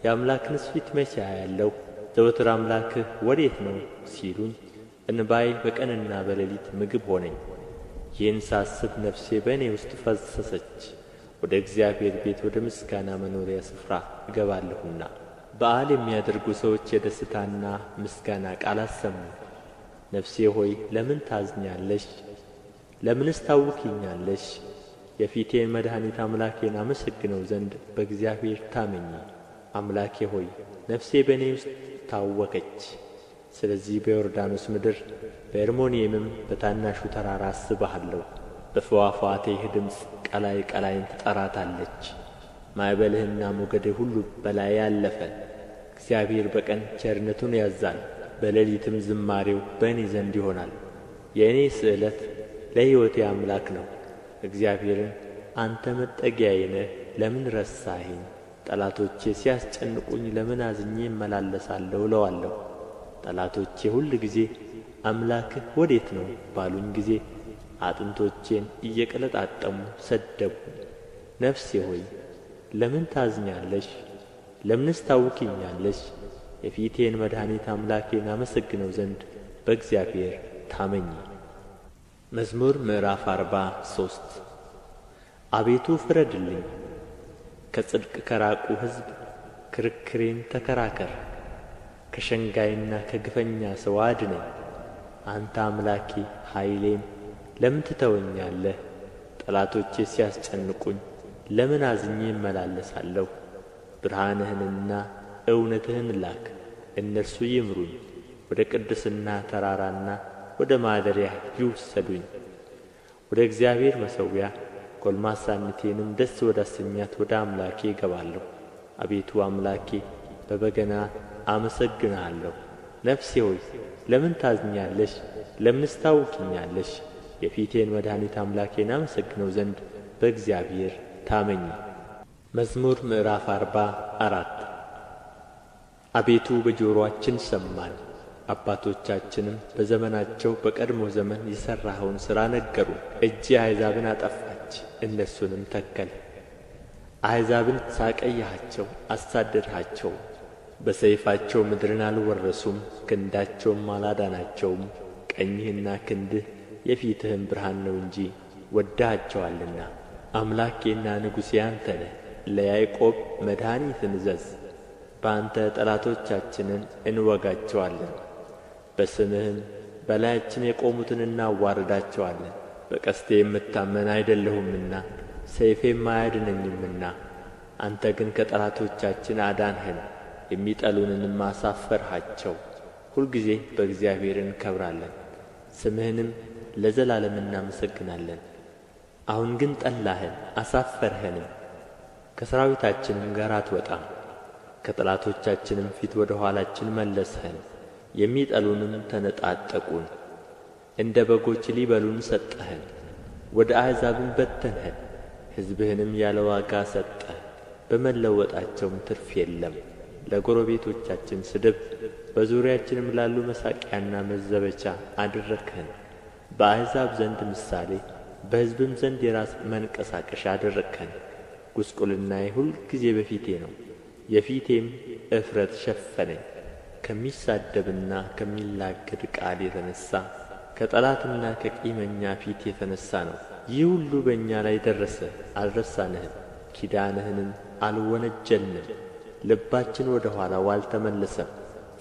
የአምላክንስ ፊት መቼ አያለሁ? ዘወትር አምላክህ ወዴት ነው ሲሉኝ፣ እንባዬ በቀንና በሌሊት ምግብ ሆነኝ። ይህን ሳስብ ነፍሴ በእኔ ውስጥ ፈሰሰች። ወደ እግዚአብሔር ቤት ወደ ምስጋና መኖሪያ ስፍራ እገባለሁና። በዓል የሚያደርጉ ሰዎች የደስታና ምስጋና ቃል አሰሙ። ነፍሴ ሆይ ለምን ታዝኛለሽ? ለምንስ ታውኪኛለሽ? የፊቴን መድኃኒት አምላኬን አመሰግነው ዘንድ በእግዚአብሔር ታመኚ። አምላኬ ሆይ ነፍሴ በእኔ ውስጥ ታወከች። ስለዚህ በዮርዳኖስ ምድር በአርሞንዔምም በታናሹ ተራራ አስብሃለሁ። በፍዋፍዋቴህ ድምፅ ቀላይ ቀላይን ትጠራታለች። ማዕበልህና ሞገድህ ሁሉ በላዬ አለፈ። እግዚአብሔር በቀን ቸርነቱን ያዝዛል፣ በሌሊትም ዝማሬው በእኔ ዘንድ ይሆናል። የእኔ ስእለት ለሕይወቴ አምላክ ነው። እግዚአብሔርን አንተ መጠጊያዬ ነህ ለምን ረሳኸኝ? ጠላቶቼ ሲያስጨንቁኝ ለምን አዝኜ እመላለሳለሁ እለዋለሁ። ጠላቶቼ ሁልጊዜ አምላክህ ወዴት ነው ባሉኝ ጊዜ አጥንቶቼን እየቀለጣጠሙ ሰደቡኝ። ነፍሴ ሆይ ለምን ታዝኛለሽ? ለምንስ ታውኪኛለሽ? የፊቴን መድኃኒት አምላኬን አመሰግነው ዘንድ በእግዚአብሔር ታመኚ። መዝሙር ምዕራፍ 43 አቤቱ ፍረድልኝ፣ ከጽድቅ ከራቁ ሕዝብ ክርክሬን ተከራከር። ከሸንጋይና ከግፈኛ ሰው አድነኝ። አንተ አምላኬ ኃይሌም ለምን ትተወኛለህ? ጠላቶቼ ሲያስጨንቁኝ ለምን አዝኜ እመላለሳለሁ? ብርሃንህንና እውነትህን ላክ፣ እነርሱ ይምሩኝ። ወደ ቅድስና ተራራና ወደ ማደሪያህ ይውሰዱኝ። ወደ እግዚአብሔር መሠዊያ ጐልማሳነቴንም ደስ ወዳሰኛት ወደ አምላኬ እገባለሁ። አቤቱ አምላኬ በበገና አመሰግንሃለሁ። ነፍሴ ሆይ ለምን ታዝኛለሽ? ለምንስ ታውኪኛለሽ? የፊቴን መድኃኒት አምላኬን አመሰግነው ዘንድ በእግዚአብሔር ታመኚ። መዝሙር ምዕራፍ 44 አቤቱ በጆሮአችን ሰማን፣ አባቶቻችንም በዘመናቸው በቀድሞ ዘመን የሠራኸውን ሥራ ነገሩን። እጅህ አሕዛብን አጠፋች፣ እነርሱንም ተከልህ። አሕዛብን ሳቀይሃቸው፣ አሳደድሃቸው። በሰይፋቸው ምድርን አልወረሱም፣ ክንዳቸውም አላዳናቸውም። ቀኝህና ክንድህ የፊትህም ብርሃን ነው እንጂ ወድደሃቸዋልና። አምላኬና ንጉሤ አንተ ነህ፣ ለያዕቆብ መድኃኒትን እዘዝ። በአንተ ጠላቶቻችንን እንወጋቸዋለን፣ በስምህም በላያችን የቆሙትን እናዋርዳቸዋለን። በቀስቴ የምታመን አይደለሁምና ሰይፌም አያድነኝምና፣ አንተ ግን ከጠላቶቻችን አዳንኸን፣ የሚጠሉንንም አሳፈርሃቸው። ሁልጊዜ በእግዚአብሔር እንከብራለን፣ ስምህንም ለዘላለም እናመሰግናለን። አሁን ግን ጠላኸን አሳፈርኸንም፣ ከሠራዊታችንም ጋር አትወጣም። ከጠላቶቻችንም ፊት ወደ ኋላችን መለስኸን፣ የሚጠሉንም ተነጣጠቁን። እንደ በጎች ሊበሉን ሰጠኸን፣ ወደ አሕዛብም በተንኸን። ሕዝብህንም ያለ ዋጋ ሰጠህ፣ በመለወጣቸውም ትርፍ የለም። ለጎረቤቶቻችን ስድብ፣ በዙሪያችንም ላሉ መሳቂያና መዘበቻ አደረግኸን። በአሕዛብ ዘንድ ምሳሌ፣ በሕዝብም ዘንድ የራስ መንቀሳቀሻ አደረግኸን። ጕስቍልናዬ ሁልጊዜ በፊቴ ነው፣ የፊቴም እፍረት ሸፈነኝ። ከሚሳደብና ከሚላገድ ቃል የተነሣ ከጠላትና ከቂመኛ ፊት የተነሣ ነው። ይህ ሁሉ በእኛ ላይ ደረሰ፣ አልረሳንህም፣ ኪዳንህንም አልወነጀልንም። ልባችን ወደ ኋላው አልተመለሰም፣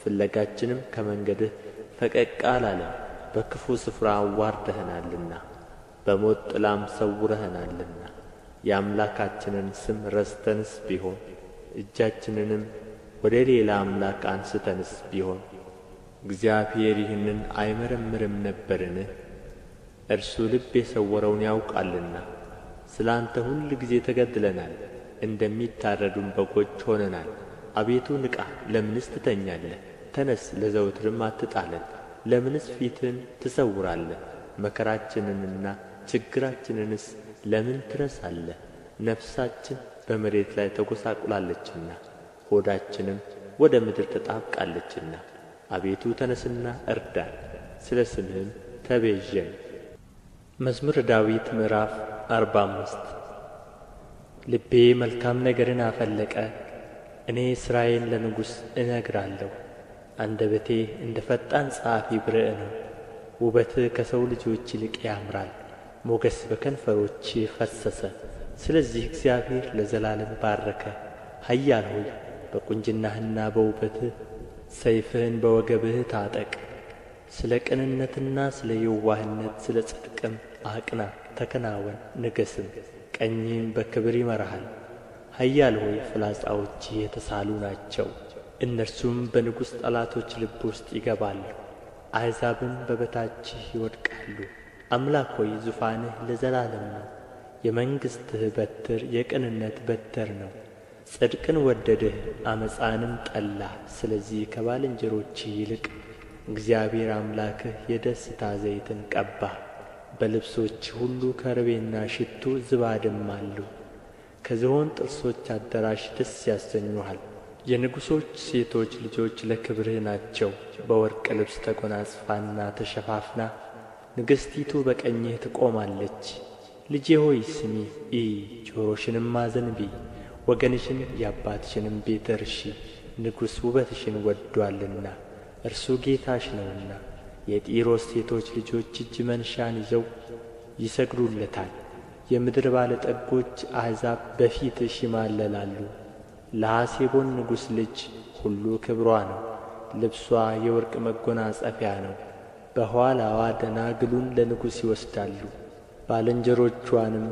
ፍለጋችንም ከመንገድህ ፈቀቅ አላለም። በክፉ ስፍራ አዋርደኸናልና በሞት ጥላም ሰውረኸናልና። የአምላካችንን ስም ረስተንስ ቢሆን እጃችንንም ወደ ሌላ አምላክ አንስተንስ ቢሆን እግዚአብሔር ይህንን አይመረምርም ነበርን? እርሱ ልብ የሰወረውን ያውቃልና። ስለ አንተ ሁልጊዜ ተገድለናል፣ እንደሚታረዱም በጎች ሆነናል። አቤቱ ንቃ፣ ለምንስ ትተኛለህ? ተነስ፣ ለዘወትርም አትጣለን። ለምንስ ፊትህን ትሰውራለህ? መከራችንንና ችግራችንንስ ለምን ትረሳለህ? ነፍሳችን በመሬት ላይ ተጐሳቁላለችና ሆዳችንም ወደ ምድር ተጣብቃለችና። አቤቱ ተነስና እርዳን፣ ስለ ስምህም ተቤዠን። መዝሙረ ዳዊት ምዕራፍ 45 ልቤ መልካም ነገርን አፈለቀ፣ እኔ ሥራዬን ለንጉሥ እነግራለሁ። አንደበቴ እንደ ፈጣን ጸሐፊ ብርዕ ነው። ውበትህ ከሰው ልጆች ይልቅ ያምራል፣ ሞገስ በከንፈሮችህ ፈሰሰ። ስለዚህ እግዚአብሔር ለዘላለም ባረከ። ኃያል ሆይ በቍንጅናህና በውበትህ ሰይፍህን በወገብህ ታጠቅ። ስለ ቅንነትና ስለ የዋህነት ስለ ጽድቅም አቅና፣ ተከናወን፣ ንገሥም። ቀኝህም በክብር ይመራሃል። ኃያል ሆይ ፍላጻዎችህ የተሳሉ ናቸው፣ እነርሱም በንጉሥ ጠላቶች ልብ ውስጥ ይገባሉ። አሕዛብም በበታችህ ይወድቃሉ። አምላክ ሆይ ዙፋንህ ለዘላለም ነው። የመንግሥትህ በትር የቅንነት በትር ነው። ጽድቅን ወደድህ ዓመፃንም ጠላህ። ስለዚህ ከባልንጀሮችህ ይልቅ እግዚአብሔር አምላክህ የደስታ ዘይትን ቀባህ። በልብሶችህ ሁሉ ከርቤና ሽቱ ዝባድም አሉ። ከዝሆን ጥርሶች አዳራሽ ደስ ያሰኙሃል። የንጉሶች ሴቶች ልጆች ለክብርህ ናቸው። በወርቅ ልብስ ተጐናጽፋና ተሸፋፍና ንግሥቲቱ በቀኝህ ትቆማለች። ልጄ ሆይ ስሚ፣ ጆሮሽንም አዘንብዪ። ወገንሽን የአባትሽንም ቤት እርሺ። ንጉሥ ውበትሽን ወድዶአልና እርሱ ጌታሽ ነውና። የጢሮስ ሴቶች ልጆች እጅ መንሻን ይዘው ይሰግዱለታል። የምድር ባለጠጎች አሕዛብ በፊትሽ ይማለላሉ። ለሐሴቦን ንጉሥ ልጅ ሁሉ ክብሯ ነው። ልብሷ የወርቅ መጐናጸፊያ ነው። በኋላዋ ደናግሉን ለንጉሥ ይወስዳሉ፣ ባልንጀሮቿንም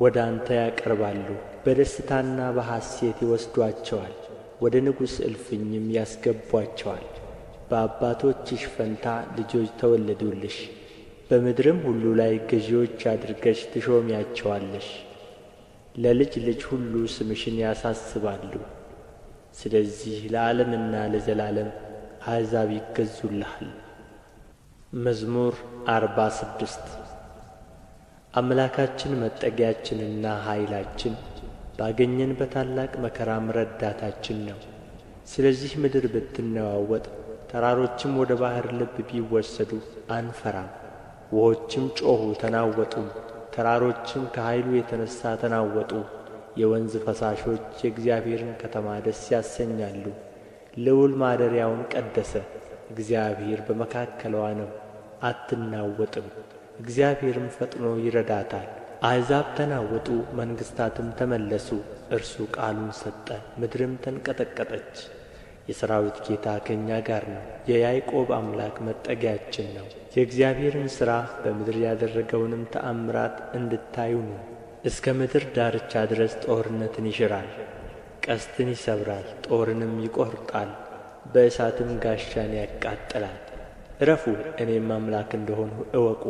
ወደ አንተ ያቀርባሉ። በደስታና በሐሴት ይወስዷቸዋል፣ ወደ ንጉሥ እልፍኝም ያስገቧቸዋል። በአባቶችሽ ፈንታ ልጆች ተወለዱልሽ፣ በምድርም ሁሉ ላይ ገዢዎች አድርገሽ ትሾሚያቸዋለሽ። ለልጅ ልጅ ሁሉ ስምሽን ያሳስባሉ። ስለዚህ ለዓለምና ለዘላለም አሕዛብ ይገዙልሃል። መዝሙር 46 አምላካችን መጠጊያችንና ኃይላችን፣ ባገኘን በታላቅ መከራም ረዳታችን ነው። ስለዚህ ምድር ብትነዋወጥ፣ ተራሮችም ወደ ባሕር ልብ ቢወሰዱ አንፈራም። ውኆችም ጮኹ ተናወጡም፣ ተራሮችም ከኃይሉ የተነሣ ተናወጡ። የወንዝ ፈሳሾች የእግዚአብሔርን ከተማ ደስ ያሰኛሉ። ልዑል ማደሪያውን ቀደሰ። እግዚአብሔር በመካከልዋ ነው፣ አትናወጥም። እግዚአብሔርም ፈጥኖ ይረዳታል። አሕዛብ ተናወጡ፣ መንግሥታትም ተመለሱ። እርሱ ቃሉን ሰጠ፣ ምድርም ተንቀጠቀጠች። የሠራዊት ጌታ ከእኛ ጋር ነው፣ የያዕቆብ አምላክ መጠጊያችን ነው። የእግዚአብሔርን ሥራ በምድር ያደረገውንም ተአምራት እንድታዩ ነው። እስከ ምድር ዳርቻ ድረስ ጦርነትን ይሽራል፣ ቀስትን ይሰብራል፣ ጦርንም ይቈርጣል፣ በእሳትም ጋሻን ያቃጥላል። ዕረፉ፣ እኔም አምላክ እንደሆንሁ እወቁ።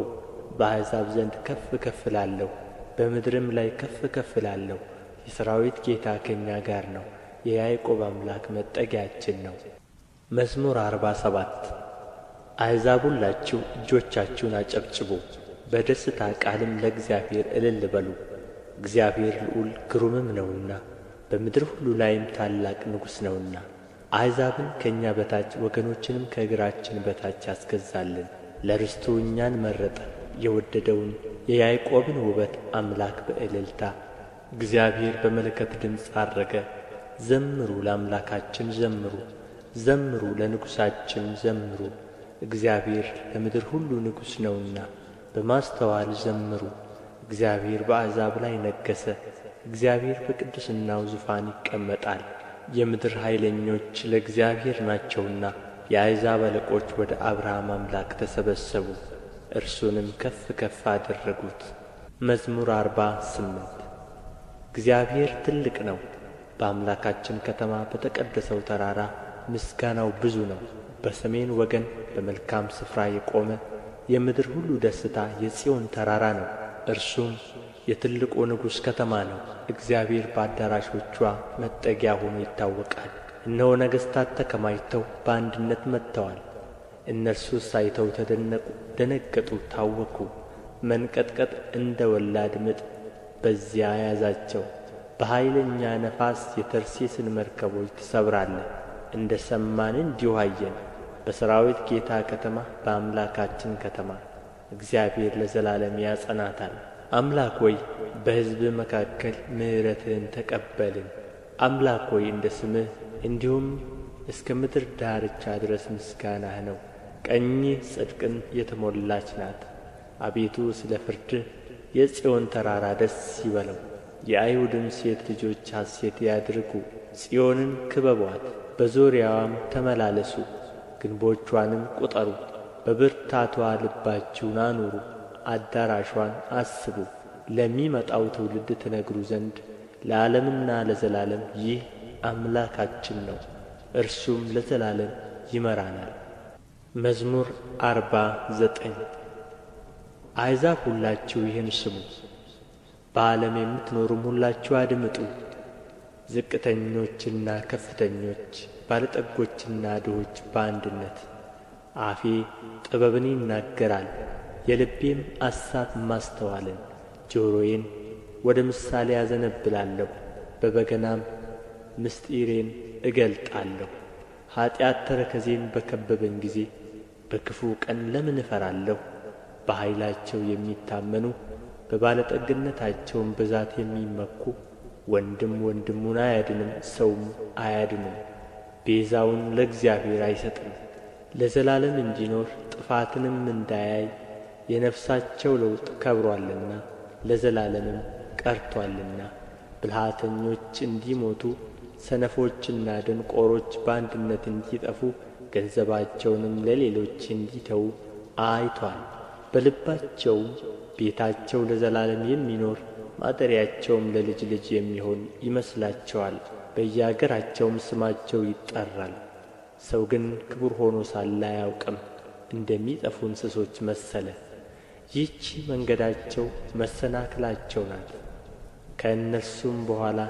በአሕዛብ ዘንድ ከፍ ከፍ እላለሁ፣ በምድርም ላይ ከፍ ከፍ እላለሁ። የሠራዊት ጌታ ከእኛ ጋር ነው፣ የያዕቆብ አምላክ መጠጊያችን ነው። መዝሙር 47 አሕዛብ ሁላችሁ እጆቻችሁን አጨብጭቡ፣ በደስታ ቃልም ለእግዚአብሔር እልል በሉ። እግዚአብሔር ልዑል ግሩምም ነውና በምድር ሁሉ ላይም ታላቅ ንጉሥ ነውና። አሕዛብን ከእኛ በታች ወገኖችንም ከእግራችን በታች ያስገዛልን። ለርስቱ እኛን መረጠ፣ የወደደውን የያዕቆብን ውበት አምላክ በእልልታ። እግዚአብሔር በመለከት ድምፅ ዐረገ። ዘምሩ፣ ለአምላካችን ዘምሩ፣ ዘምሩ፣ ለንጉሣችን ዘምሩ። እግዚአብሔር ለምድር ሁሉ ንጉሥ ነውና በማስተዋል ዘምሩ። እግዚአብሔር በአሕዛብ ላይ ነገሠ። እግዚአብሔር በቅድስናው ዙፋን ይቀመጣል። የምድር ኃይለኞች ለእግዚአብሔር ናቸውና የአሕዛብ አለቆች ወደ አብርሃም አምላክ ተሰበሰቡ፣ እርሱንም ከፍ ከፍ አደረጉት። መዝሙር 48 እግዚአብሔር ትልቅ ነው፣ በአምላካችን ከተማ በተቀደሰው ተራራ ምስጋናው ብዙ ነው። በሰሜን ወገን በመልካም ስፍራ የቆመ የምድር ሁሉ ደስታ የጽዮን ተራራ ነው። እርሱም የትልቁ ንጉሥ ከተማ ነው። እግዚአብሔር በአዳራሾቿ መጠጊያ ሆኖ ይታወቃል። እነሆ ነገሥታት ተከማችተው በአንድነት መጥተዋል። እነርሱስ አይተው ተደነቁ፣ ደነገጡ፣ ታወኩ። መንቀጥቀጥ እንደ ወላድ ምጥ በዚያ ያዛቸው። በኃይለኛ ነፋስ የተርሴስን መርከቦች ትሰብራለህ። እንደ ሰማን እንዲሁ አየን። በሠራዊት ጌታ ከተማ በአምላካችን ከተማ እግዚአብሔር ለዘላለም ያጸናታል። አምላክ ሆይ በሕዝብህ መካከል ምሕረትህን ተቀበልን። አምላክ ሆይ እንደ ስምህ እንዲሁም እስከ ምድር ዳርቻ ድረስ ምስጋናህ ነው። ቀኝህ ጽድቅን የተሞላች ናት። አቤቱ ስለ ፍርድህ የጽዮን ተራራ ደስ ይበለው። የአይሁድም ሴት ልጆች ሐሴት ያድርጉ። ጽዮንን ክበቧት፣ በዙሪያዋም ተመላለሱ፣ ግንቦቿንም ቁጠሩ። በብርታቷ ልባችሁን አኑሩ፣ አዳራሿን አስቡ። ለሚመጣው ትውልድ ትነግሩ ዘንድ ለዓለምና ለዘላለም ይህ አምላካችን ነው፣ እርሱም ለዘላለም ይመራናል። መዝሙር 49 አሕዛብ ሁላችሁ ይህን ስሙ፣ በዓለም የምትኖሩም ሁላችሁ አድምጡ። ዝቅተኞችና ከፍተኞች፣ ባለጠጎችና ድሆች በአንድነት አፌ ጥበብን ይናገራል፣ የልቤም አሳብ ማስተዋልን። ጆሮዬን ወደ ምሳሌ አዘነብላለሁ፣ በበገናም ምስጢሬን እገልጣለሁ። ኀጢአት ተረከዜን በከበበኝ ጊዜ በክፉ ቀን ለምን እፈራለሁ? በኃይላቸው የሚታመኑ በባለጠግነታቸውም ብዛት የሚመኩ ወንድም ወንድሙን አያድንም፣ ሰውም አያድንም። ቤዛውን ለእግዚአብሔር አይሰጥም፣ ለዘላለም እንዲኖር ጥፋትንም እንዳያይ። የነፍሳቸው ለውጥ ከብሮአልና ለዘላለምም ቀርቶአልና። ብልሃተኞች እንዲሞቱ ሰነፎችና ደንቆሮች በአንድነት እንዲጠፉ ገንዘባቸውንም ለሌሎች እንዲተዉ አይቶአል። በልባቸውም ቤታቸው ለዘላለም የሚኖር ማደሪያቸውም ለልጅ ልጅ የሚሆን ይመስላቸዋል። በየአገራቸውም ስማቸው ይጠራል። ሰው ግን ክቡር ሆኖ ሳለ አያውቅም፣ እንደሚጠፉ እንስሶች መሰለ። ይህች መንገዳቸው መሰናክላቸው ናት። ከእነርሱም በኋላ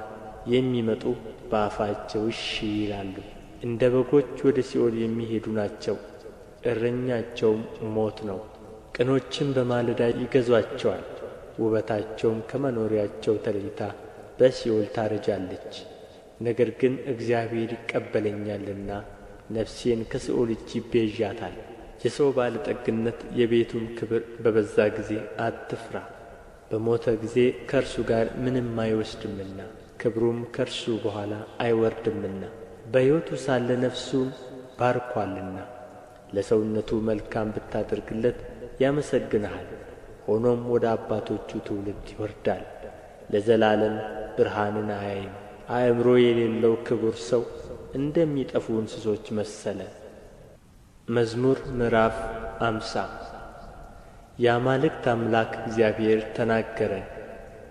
የሚመጡ በአፋቸው እሺ ይላሉ። እንደ በጎች ወደ ሲኦል የሚሄዱ ናቸው፣ እረኛቸውም ሞት ነው። ቅኖችም በማለዳ ይገዙአቸዋል፣ ውበታቸውም ከመኖሪያቸው ተለይታ በሲኦል ታረጃለች። ነገር ግን እግዚአብሔር ይቀበለኛልና ነፍሴን ከሲኦል እጅ ይቤዣታል። የሰው ባለጠግነት የቤቱም ክብር በበዛ ጊዜ አትፍራ። በሞተ ጊዜ ከእርሱ ጋር ምንም አይወስድምና ክብሩም ከእርሱ በኋላ አይወርድምና። በሕይወቱ ሳለ ነፍሱን ባርኮአልና ለሰውነቱ መልካም ብታደርግለት ያመሰግንሃል። ሆኖም ወደ አባቶቹ ትውልድ ይወርዳል፣ ለዘላለም ብርሃንን አያይም። አእምሮ የሌለው ክቡር ሰው እንደሚጠፉ እንስሶች መሰለ። መዝሙር ምዕራፍ 50 የአማልክት አምላክ እግዚአብሔር ተናገረ።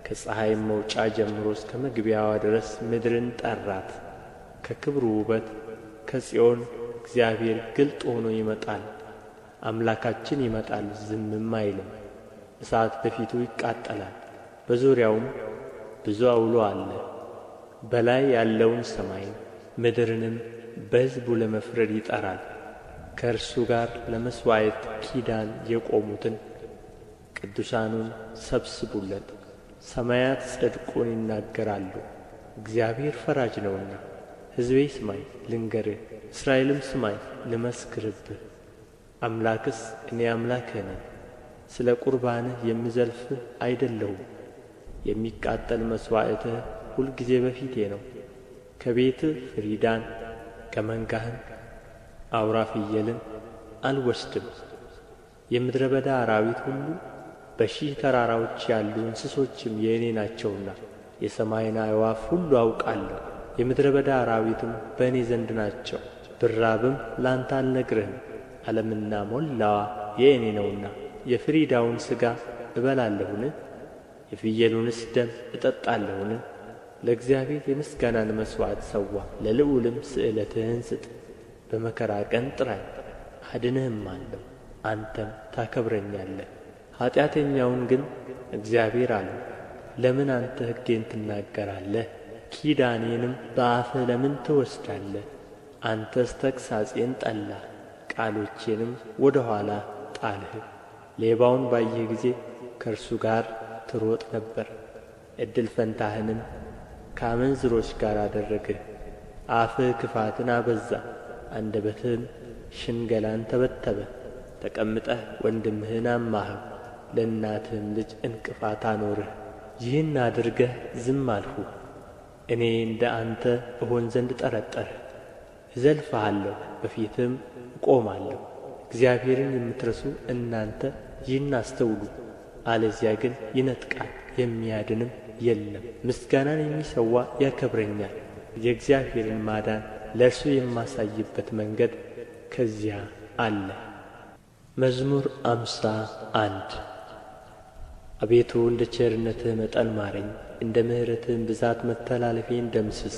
ከፀሐይም መውጫ ጀምሮ እስከ መግቢያዋ ድረስ ምድርን ጠራት። ከክብሩ ውበት ከጽዮን እግዚአብሔር ግልጥ ሆኖ ይመጣል። አምላካችን ይመጣል፣ ዝምም አይልም። እሳት በፊቱ ይቃጠላል፣ በዙሪያውም ብዙ አውሎ አለ። በላይ ያለውን ሰማይን ምድርንም በሕዝቡ ለመፍረድ ይጠራል። ከእርሱ ጋር ለመሥዋዕት ኪዳን የቆሙትን ቅዱሳኑን ሰብስቡለት። ሰማያት ጽድቁን ይናገራሉ፣ እግዚአብሔር ፈራጅ ነውና። ሕዝቤ ስማኝ ልንገርህ፣ እስራኤልም ስማኝ ልመስክርብህ። አምላክስ እኔ አምላክህ ነኝ፣ ስለ ቁርባንህ የምዘልፍህ አይደለሁም። የሚቃጠል መሥዋዕትህ ሁልጊዜ በፊቴ ነው። ከቤትህ ፍሪዳን ከመንጋህም አውራ ፍየልን አልወስድም። የምድረ በዳ አራዊት ሁሉ በሺህ ተራራዎች ያሉ እንስሶችም የእኔ ናቸውና የሰማይን አዕዋፍ ሁሉ አውቃለሁ። የምድረ በዳ አራዊትም በእኔ ዘንድ ናቸው። ብራብም ላንተ አልነግርህም፣ ዓለምና ሞላዋ የእኔ ነውና። የፍሪዳውን ሥጋ እበላለሁን? የፍየሉንስ ደም እጠጣለሁን? ለእግዚአብሔር የምስጋናን መሥዋዕት ሠዋ፣ ለልዑልም ስእለትህን ስጥ። በመከራ ቀን ጥራኝ አድንህማለሁ፣ አንተም ታከብረኛለህ። ኃጢአተኛውን ግን እግዚአብሔር አለው፣ ለምን አንተ ሕጌን ትናገራለህ? ኪዳኔንም በአፍህ ለምን ትወስዳለህ? አንተስ ተግሣጼን ጠላህ፣ ቃሎቼንም ወደ ኋላ ጣልህ። ሌባውን ባየህ ጊዜ ከእርሱ ጋር ትሮጥ ነበር፣ ዕድል ፈንታህንም ከአመንዝሮች ጋር አደረግህ። አፍህ ክፋትን አበዛ፣ አንደበትህም ሽንገላን ተበተበ። ተቀምጠህ ወንድምህን አማኸው፣ ለእናትህም ልጅ እንቅፋት አኖርህ። ይህን አድርገህ ዝም አልሁህ። እኔ እንደ አንተ እሆን ዘንድ ጠረጠርህ። እዘልፍሃለሁ፣ በፊትህም እቆማለሁ። እግዚአብሔርን የምትረሱ እናንተ ይህን አስተውሉ። አለዚያ ግን ይነጥቃል፣ የሚያድንም የለም። ምስጋናን የሚሠዋ ያከብረኛል። የእግዚአብሔርን ማዳን ለእርሱ የማሳይበት መንገድ ከዚያ አለ። መዝሙር 51 አቤቱ እንደ ቸርነትህ መጠን ማረኝ፣ እንደ ምሕረትህም ብዛት መተላለፌን ደምስስ።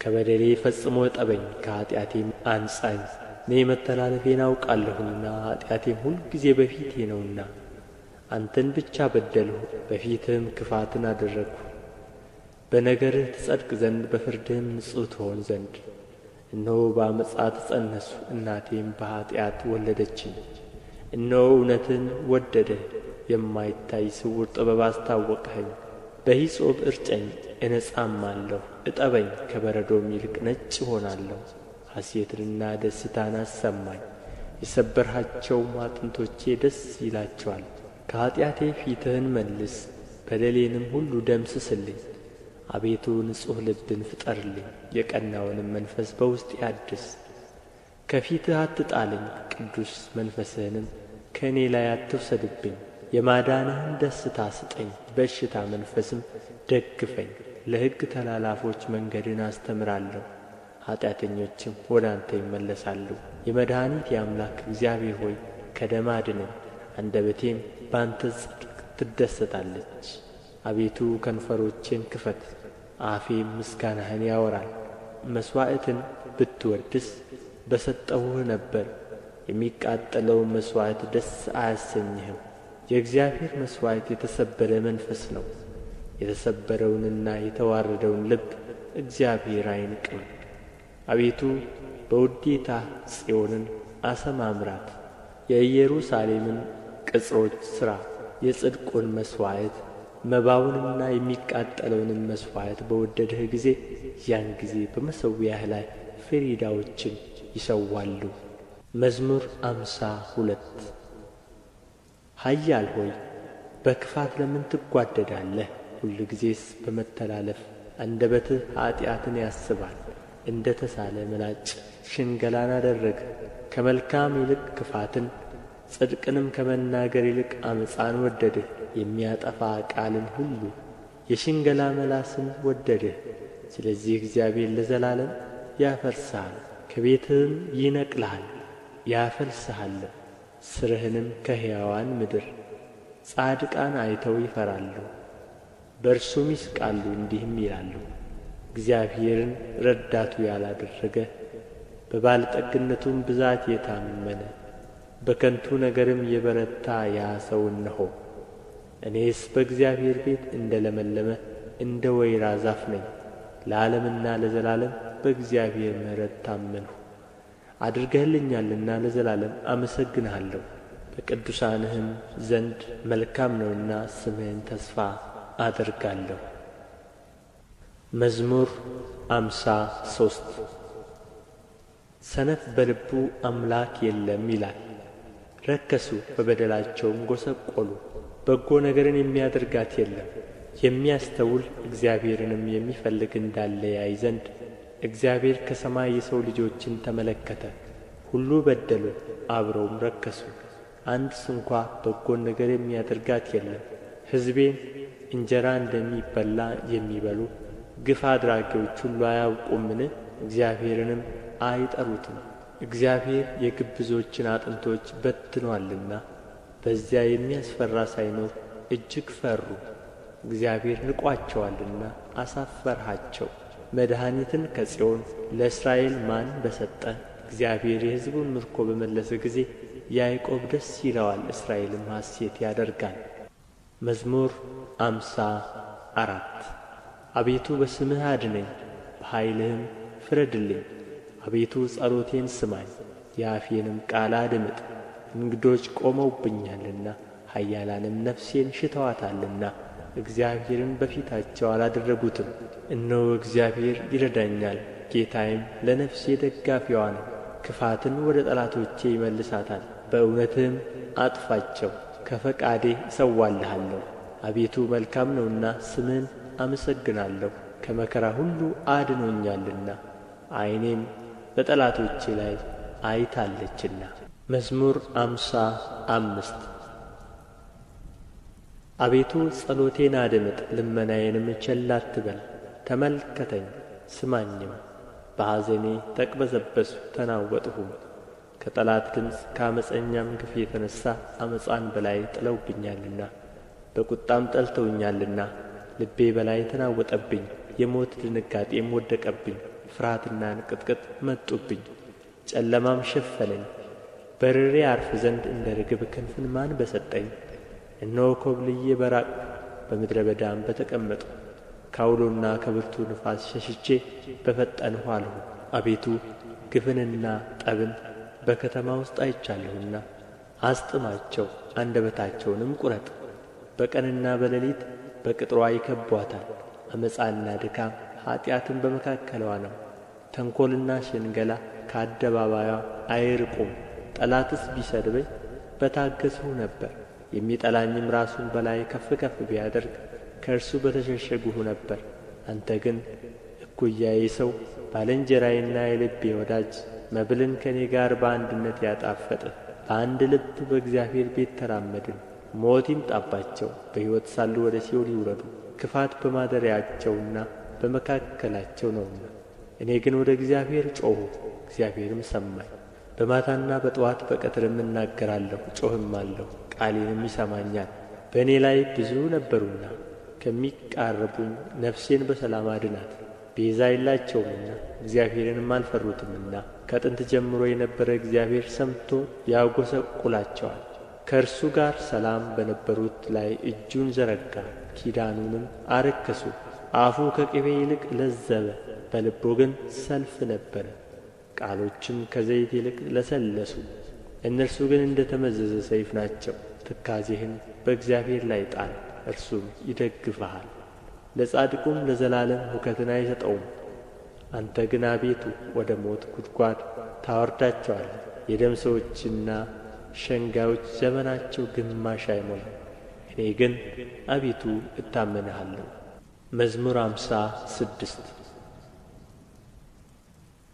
ከበደሌ ፈጽሞ እጠበኝ፣ ከኃጢአቴም አንጻኝ። እኔ መተላለፌን አውቃለሁና ኃጢአቴም ሁልጊዜ በፊቴ ነውና። አንተን ብቻ በደልሁ፣ በፊትህም ክፋትን አደረግሁ። በነገርህ ትጸድቅ ዘንድ በፍርድህም ንጹሕ ትሆን ዘንድ። እነሆ በዓመፃ ተፀነስሁ፣ እናቴም በኃጢአት ወለደችኝ። እነሆ እውነትን ወደድህ፣ የማይታይ ስውር ጥበብ አስታወቅኸኝ። በሂሶጵ እርጨኝ እነጻማለሁ፣ እጠበኝ ከበረዶም ይልቅ ነጭ እሆናለሁ። ሐሤትንና ደስታን አሰማኝ፣ የሰበርሃቸውም አጥንቶቼ ደስ ይላቸዋል። ከኃጢአቴ ፊትህን መልስ፣ በደሌንም ሁሉ ደምስስልኝ። አቤቱ ንጹሕ ልብን ፍጠርልኝ፣ የቀናውንም መንፈስ በውስጤ አድስ። ከፊትህ አትጣለኝ፣ ቅዱስ መንፈስህንም ከእኔ ላይ አትውሰድብኝ። የማዳንህን ደስታ ስጠኝ፣ በእሽታ መንፈስም ደግፈኝ። ለሕግ ተላላፎች መንገድን አስተምራለሁ፣ ኃጢአተኞችም ወደ አንተ ይመለሳሉ። የመድኃኒቴ አምላክ እግዚአብሔር ሆይ ከደም አድነኝ፣ አንደበቴም በአንተ ጽድቅ ትደሰታለች። አቤቱ ከንፈሮቼን ክፈት፣ አፌም ምስጋናህን ያወራል። መሥዋዕትን ብትወድስ በሰጠሁህ ነበር፣ የሚቃጠለውን መሥዋዕት ደስ አያሰኝህም። የእግዚአብሔር መሥዋዕት የተሰበረ መንፈስ ነው፣ የተሰበረውንና የተዋረደውን ልብ እግዚአብሔር አይንቅም። አቤቱ በውዴታህ ጽዮንን አሰማምራት፣ የኢየሩሳሌምን ቅጽሮች ሥራ። የጽድቁን መሥዋዕት መባውንና የሚቃጠለውንም መሥዋዕት በወደድህ ጊዜ ያን ጊዜ በመሠዊያህ ላይ ፍሪዳዎችን ይሠዋሉ። መዝሙር 52 ኃያል ሆይ በክፋት ለምን ትጓደዳለህ? ሁልጊዜስ በመተላለፍ አንደበትህ ኃጢአትን ያስባል። እንደ ተሳለ ምላጭ ሽንገላን አደረግህ። ከመልካም ይልቅ ክፋትን፣ ጽድቅንም ከመናገር ይልቅ ዓመፃን ወደድህ። የሚያጠፋ ቃልን ሁሉ የሽንገላ መላስን ወደድህ። ስለዚህ እግዚአብሔር ለዘላለም ያፈርስሃል፣ ከቤትህም ይነቅልሃል ያፈልስሃልም፣ ሥርህንም ከሕያዋን ምድር። ጻድቃን አይተው ይፈራሉ፣ በእርሱም ይስቃሉ፣ እንዲህም ይላሉ፣ እግዚአብሔርን ረዳቱ ያላደረገ በባለጠግነቱም ብዛት የታመነ በከንቱ ነገርም የበረታ ያ ሰው እነሆ። እኔስ በእግዚአብሔር ቤት እንደ ለመለመ እንደ ወይራ ዛፍ ነኝ። ለዓለምና ለዘላለም በእግዚአብሔር ምሕረት ታመንሁ። አድርገህልኛልና ለዘላለም አመሰግንሃለሁ። በቅዱሳንህም ዘንድ መልካም ነውና ስምህን ተስፋ አደርጋለሁ። መዝሙር 53 ሰነፍ በልቡ አምላክ የለም ይላል። ረከሱ በበደላቸውም ጐሰቈሉ። በጎ ነገርን የሚያደርጋት የለም። የሚያስተውል እግዚአብሔርንም የሚፈልግ እንዳለ ያይ ዘንድ እግዚአብሔር ከሰማይ የሰው ልጆችን ተመለከተ። ሁሉ በደሉ፣ አብረውም ረከሱ። አንድ ስንኳ በጎን ነገር የሚያደርጋት የለም። ሕዝቤን እንጀራ እንደሚበላ የሚበሉ ግፍ አድራጊዎች ሁሉ አያውቁምን? እግዚአብሔርንም አይጠሩትም። እግዚአብሔር የግብዞችን አጥንቶች በትኖአልና በዚያ የሚያስፈራ ሳይኖር እጅግ ፈሩ። እግዚአብሔር ንቋቸዋልና አሳፈርሃቸው። መድኃኒትን ከጽዮን ለእስራኤል ማን በሰጠ? እግዚአብሔር የሕዝቡን ምርኮ በመለሰ ጊዜ ያዕቆብ ደስ ይለዋል፣ እስራኤልም ሐሴት ያደርጋል። መዝሙር 54 አቤቱ በስምህ አድነኝ፣ በኃይልህም ፍረድልኝ። አቤቱ ጸሎቴን ስማኝ፣ የአፌንም ቃል አድምጥ። እንግዶች ቆመውብኛልና ኃያላንም ነፍሴን ሽተዋታልና እግዚአብሔርን በፊታቸው አላደረጉትም። እነሆ እግዚአብሔር ይረዳኛል፣ ጌታዬም ለነፍሴ ደጋፊዋ ነው። ክፋትን ወደ ጠላቶቼ ይመልሳታል፣ በእውነትህም አጥፋቸው። ከፈቃዴ እሠዋልሃለሁ። አቤቱ መልካም ነውና ስምህን አመሰግናለሁ። ከመከራ ሁሉ አድኖኛልና ዓይኔም በጠላቶቼ ላይ አይታለችና። መዝሙር 55 አቤቱ ጸሎቴን አድምጥ፣ ልመናዬንም ቸል አትበል። ተመልከተኝ ስማኝም። በሐዘኔ ተቅበዘበዝሁ ተናወጥሁም። ከጠላት ድምፅ ከዓመፀኛም ግፍ የተነሣ ዓመፃን በላይ ጥለውብኛልና በቁጣም ጠልተውኛልና። ልቤ በላይ ተናወጠብኝ፣ የሞት ድንጋጤም ወደቀብኝ። ፍርሃትና እንቅጥቅጥ መጡብኝ፣ ጨለማም ሸፈነኝ። በርሬ አርፍ ዘንድ እንደ ርግብ ክንፍን ማን በሰጠኝ? እነሆ ኰብልዬ በራቅሁ፣ በምድረ በዳም በተቀመጥሁ። ከዐውሎና ከብርቱ ንፋስ ሸሽቼ በፈጠንሁ አልሁ። አቤቱ ግፍንና ጠብን በከተማ ውስጥ አይቻለሁና አስጥማቸው፣ አንደበታቸውንም ቍረጥ። በቀንና በሌሊት በቅጥሯ ይከብቧታል። ዓመፃና ድካም ኃጢአትም በመካከልዋ ነው። ተንኰልና ሽንገላ ከአደባባይዋ አይርቁም። ጠላትስ ቢሰድበኝ በታገሥሁ ነበር። የሚጠላኝም ራሱን በላይ ከፍ ከፍ ቢያደርግ ከእርሱ በተሸሸግሁ ነበር። አንተ ግን እኩያዬ ሰው፣ ባልንጀራዬና የልቤ ወዳጅ፣ መብልን ከእኔ ጋር በአንድነት ያጣፈጥህ። በአንድ ልብ በእግዚአብሔር ቤት ተራመድን። ሞት ይምጣባቸው፣ በሕይወት ሳሉ ወደ ሲኦል ይውረዱ። ክፋት በማደሪያቸውና በመካከላቸው ነውና። እኔ ግን ወደ እግዚአብሔር ጮኽሁ፣ እግዚአብሔርም ሰማኝ። በማታና በጥዋት በቀትርም እናገራለሁ፣ እጮኽማለሁ፣ ቃሌንም ይሰማኛል። በእኔ ላይ ብዙ ነበሩና ከሚቃረቡኝ ነፍሴን በሰላም አድናት። ቤዛ የላቸውምና እግዚአብሔርንም አልፈሩትምና። ከጥንት ጀምሮ የነበረ እግዚአብሔር ሰምቶ ያጐሰቍላቸዋል። ከእርሱ ጋር ሰላም በነበሩት ላይ እጁን ዘረጋ፣ ኪዳኑንም አረከሱ። አፉ ከቅቤ ይልቅ ለዘበ፣ በልቡ ግን ሰልፍ ነበረ። ቃሎችም ከዘይት ይልቅ ለሰለሱ፣ እነርሱ ግን እንደ ተመዘዘ ሰይፍ ናቸው። ትካዜህን በእግዚአብሔር ላይ ጣል፣ እርሱም ይደግፍሃል። ለጻድቁም ለዘላለም ሁከትን አይሰጠውም። አንተ ግን አቤቱ ወደ ሞት ጕድጓድ ታወርዳቸዋለህ። የደም ሰዎችና ሸንጋዮች ዘመናቸው ግማሽ አይሞላም። እኔ ግን አቤቱ እታመንሃለሁ። መዝሙር 56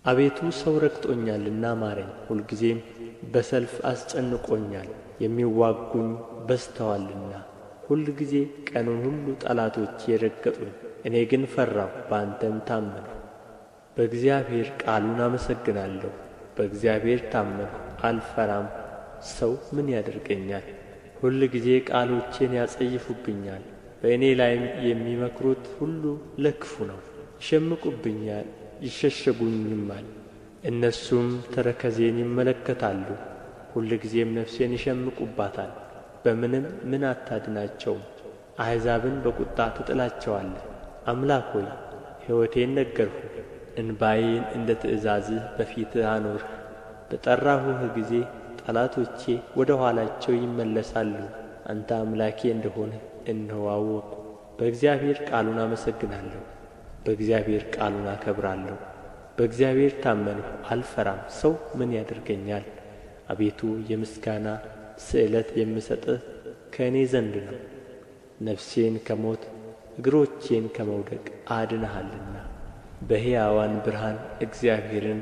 አቤቱ ሰው ረግጦኛልና ማረኝ፣ ሁልጊዜም በሰልፍ አስጨንቆኛል። የሚዋጉኝ በዝተዋልና ሁልጊዜ ቀኑን ሁሉ ጠላቶቼ ረገጡኝ። እኔ ግን ፈራሁ፣ በአንተም ታመንሁ። በእግዚአብሔር ቃሉን አመሰግናለሁ። በእግዚአብሔር ታመንሁ አልፈራም። ሰው ምን ያደርገኛል? ሁልጊዜ ቃሎቼን ያጸይፉብኛል። በእኔ ላይም የሚመክሩት ሁሉ ለክፉ ነው። ይሸምቁብኛል፣ ይሸሸጉኝማል። እነርሱም ተረከዜን ይመለከታሉ፣ ሁልጊዜም ነፍሴን ይሸምቁባታል። በምንም ምን አታድናቸውም። አሕዛብን በቍጣ ትጥላቸዋለህ። አምላክ ሆይ ሕይወቴን ነገርሁህ፣ እንባዬን እንደ ትእዛዝህ በፊትህ አኖርህ። በጠራሁህ ጊዜ ጠላቶቼ ወደ ኋላቸው ይመለሳሉ። አንተ አምላኬ እንደ ሆንህ እነሆ አወቅሁ። በእግዚአብሔር ቃሉን አመሰግናለሁ፣ በእግዚአብሔር ቃሉን አከብራለሁ። በእግዚአብሔር ታመንሁ አልፈራም። ሰው ምን ያደርገኛል? አቤቱ የምስጋና ስእለት የምሰጥህ ከእኔ ዘንድ ነው። ነፍሴን ከሞት እግሮቼን ከመውደቅ አድነሃልና በሕያዋን ብርሃን እግዚአብሔርን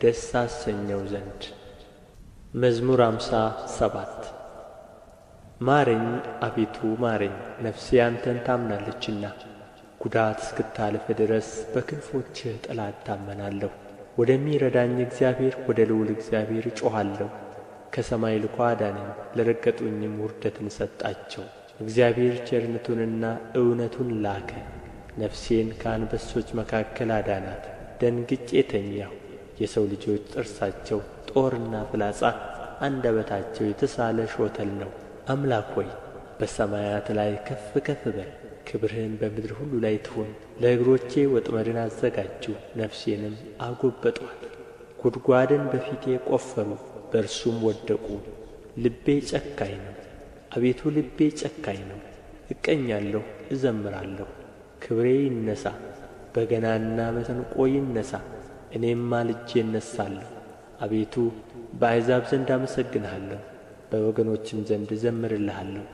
ደስ አሰኘው ዘንድ። መዝሙር 57 ማረኝ አቤቱ ማረኝ፣ ነፍሴ አንተን ታምናለችና። ጉዳት እስክታልፍ ድረስ በክንፎችህ ጥላ እታመናለሁ። ወደሚረዳኝ እግዚአብሔር ወደ ልዑል እግዚአብሔር እጮኻለሁ። ከሰማይ ልኮ አዳነኝ፣ ለረገጡኝም ውርደትን ሰጣቸው። እግዚአብሔር ቸርነቱንና እውነቱን ላከ፣ ነፍሴን ከአንበሶች መካከል አዳናት። ደንግጬ ተኛሁ። የሰው ልጆች ጥርሳቸው ጦርና ፍላጻ፣ አንደበታቸው የተሳለ ሾተል ነው። አምላክ ሆይ በሰማያት ላይ ከፍ ከፍ በል፣ ክብርህን በምድር ሁሉ ላይ ትሁን። ለእግሮቼ ወጥመድን አዘጋጁ፣ ነፍሴንም አጐበጡአት። ጕድጓድን በፊቴ ቈፈሩ፣ በእርሱም ወደቁ። ልቤ ጨካኝ ነው፣ አቤቱ ልቤ ጨካኝ ነው። እቀኛለሁ፣ እዘምራለሁ። ክብሬ ይነሣ፣ በገናና መሰንቆ ይነሣ። እኔም ማልጄ እነሣለሁ። አቤቱ በአሕዛብ ዘንድ አመሰግንሃለሁ፣ በወገኖችም ዘንድ እዘምርልሃለሁ።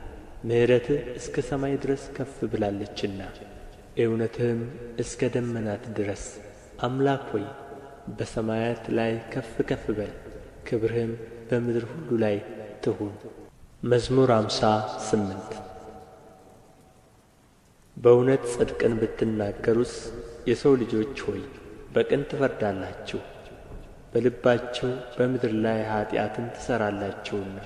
ምሕረትህ እስከ ሰማይ ድረስ ከፍ ብላለችና እውነትህም እስከ ደመናት ድረስ። አምላክ ሆይ በሰማያት ላይ ከፍ ከፍ በል፣ ክብርህም በምድር ሁሉ ላይ ትሁን። መዝሙር 58 በእውነት ጽድቅን ብትናገሩስ የሰው ልጆች ሆይ በቅን ትፈርዳላችሁ። በልባችሁ በምድር ላይ ኃጢአትን ትሠራላችሁና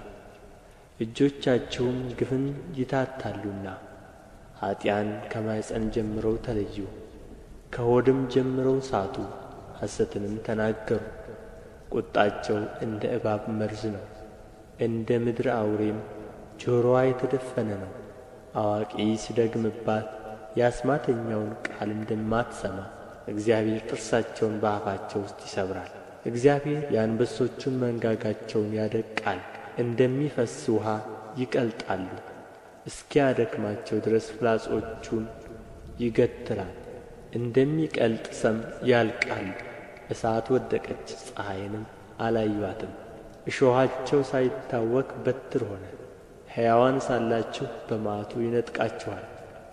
እጆቻችሁም ግፍን ይታታሉና ኀጥኣን ከማኅፀን ጀምረው ተለዩ፣ ከሆድም ጀምረው ሳቱ፣ ሐሰትንም ተናገሩ። ቍጣቸው እንደ እባብ መርዝ ነው፣ እንደ ምድር አውሬም ጆሮዋ የተደፈነ ነው። አዋቂ ሲደግምባት የአስማተኛውን ቃል እንደማትሰማ እግዚአብሔር ጥርሳቸውን በአፋቸው ውስጥ ይሰብራል። እግዚአብሔር የአንበሶቹን መንጋጋቸውን ያደቅቃል፣ እንደሚፈስስ ውኃ ይቀልጣሉ። እስኪያደክማቸው ድረስ ፍላጾቹን ይገትራል፣ እንደሚቀልጥ ሰም ያልቃሉ። እሳት ወደቀች፣ ፀሐይንም አላዩአትም። እሾኻቸው ሳይታወክ በትር ሆነ። ሕያዋን ሳላችሁ በመዓቱ ይነጥቃችኋል።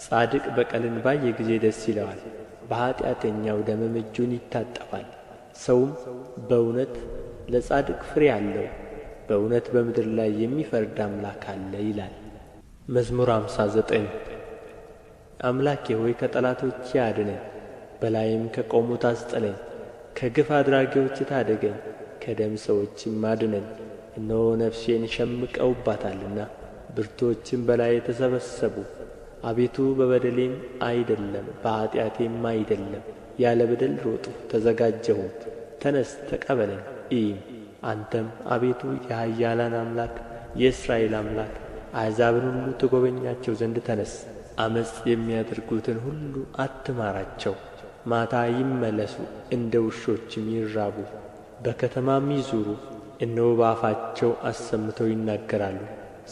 ጻድቅ በቀልን ባየ ጊዜ ደስ ይለዋል፣ በኃጢአተኛው ደምም እጁን ይታጠባል። ሰውም በእውነት ለጻድቅ ፍሬ አለው፣ በእውነት በምድር ላይ የሚፈርድ አምላክ አለ ይላል። መዝሙር 59 አምላኬ ሆይ ከጠላቶቼ አድነኝ፣ በላይም ከቆሙት አስጥለኝ። ከግፍ አድራጊዎች ታደገኝ፣ ከደም ሰዎችም አድነኝ። እነሆ ነፍሴን ሸምቀውባታልና ብርቱዎችም በላዬ ተሰበሰቡ። አቤቱ በበደሌም አይደለም በኃጢአቴም አይደለም፣ ያለ በደል ሮጥሁ ተዘጋጀሁም። ተነሥ ተቀበለኝ እይም። አንተም አቤቱ የኃያላን አምላክ የእስራኤል አምላክ አሕዛብን ሁሉ ትጐበኛቸው ዘንድ ተነሥ። ዓመፅ የሚያደርጉትን ሁሉ አትማራቸው። ማታ ይመለሱ፣ እንደ ውሾችም ይራቡ፣ በከተማም ይዙሩ። እነሆ በአፋቸው አሰምተው ይናገራሉ፣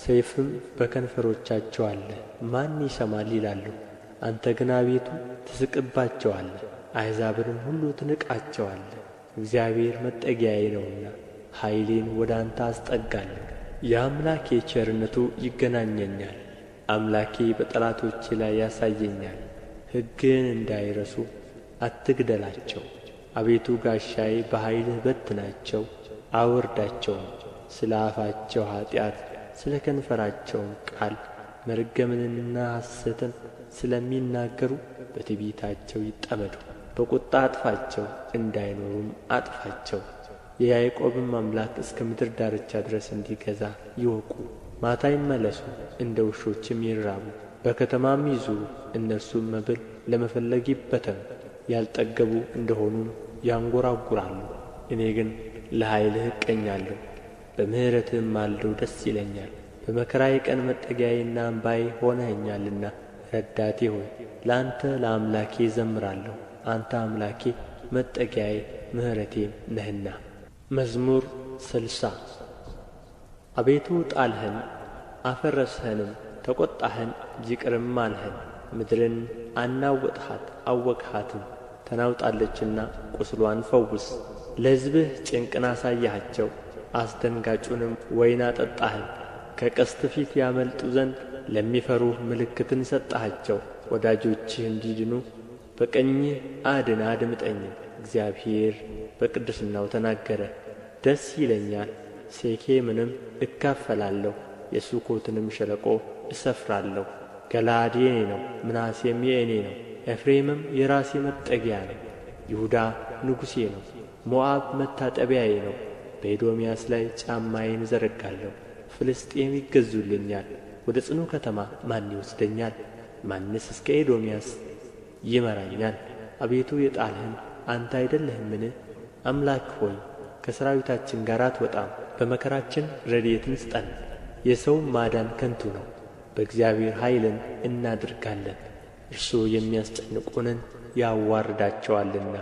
ሰይፍም በከንፈሮቻቸው አለ፣ ማን ይሰማል ይላሉ። አንተ ግን አቤቱ ትስቅባቸዋለህ፣ አሕዛብንም ሁሉ ትንቃቸዋለህ። እግዚአብሔር መጠጊያዬ ነውና ኃይሌን ወደ አንተ አስጠጋለሁ። የአምላኬ ቸርነቱ ይገናኘኛል፣ አምላኬ በጠላቶቼ ላይ ያሳየኛል። ሕግህን እንዳይረሱ አትግደላቸው። አቤቱ ጋሻዬ በኃይልህ በትናቸው አውርዳቸውም። ስለ አፋቸው ኃጢአት ስለ ከንፈራቸውም ቃል መርገምንና ሐሰትን ስለሚናገሩ በትዕቢታቸው ይጠመዱ። በቁጣ አጥፋቸው፣ እንዳይኖሩም አጥፋቸው። የያዕቆብም አምላክ እስከ ምድር ዳርቻ ድረስ እንዲገዛ ይወቁ። ማታ ይመለሱ፣ እንደ ውሾችም ይራቡ፣ በከተማም ይዙሩ። እነርሱም መብል ለመፈለግ ይበተኑ፣ ያልጠገቡ እንደሆኑም ያንጐራጕራሉ። እኔ ግን ለኃይልህ እቀኛለሁ፣ በምሕረትህም ማልደው ደስ ይለኛል። በመከራዬ ቀን መጠጊያዬና አምባዬ ሆነኸኛልና ረዳቴ ሆይ ለአንተ ለአምላኬ እዘምራለሁ። አንተ አምላኬ መጠጊያዬ ምሕረቴም ነህና። መዝሙር 60 አቤቱ ጣልኸን አፈረስኸንም፣ ተቈጣኸን ይቅርም አልኸን። ምድርን አናወጥሃት አወቅሃትም፣ ተናውጣለችና ቍስሏን ፈውስ። ለሕዝብህ ጭንቅን አሳየሃቸው፣ አስደንጋጩንም ወይን አጠጣኸን። ከቀስት ፊት ያመልጡ ዘንድ ለሚፈሩህ ምልክትን ሰጠሃቸው። ወዳጆችህ እንዲድኑ በቀኝህ አድን አድምጠኝም። እግዚአብሔር በቅድስናው ተናገረ፣ ደስ ይለኛል። ሴኬምንም እካፈላለሁ፣ የሱኮትንም ሸለቆ እሰፍራለሁ። ገለዓድ የእኔ ነው፣ ምናሴም የእኔ ነው፣ ኤፍሬምም የራሴ መጠጊያ ነው። ይሁዳ ንጉሴ ነው፣ ሞዓብ መታጠቢያዬ ነው። በኤዶምያስ ላይ ጫማዬን እዘረጋለሁ። ፍልስጥኤም ይገዙልኛል። ወደ ጽኑ ከተማ ማን ይወስደኛል? ማንስ እስከ ኤዶምያስ ይመራኛል? አቤቱ የጣልኸን አንተ አይደለህምን? አምላክ ሆይ ከሠራዊታችን ጋር አትወጣም። በመከራችን ረድኤትን ስጠን። የሰውም ማዳን ከንቱ ነው። በእግዚአብሔር ኃይልን እናድርጋለን፣ እርሱ የሚያስጨንቁንን ያዋርዳቸዋልና።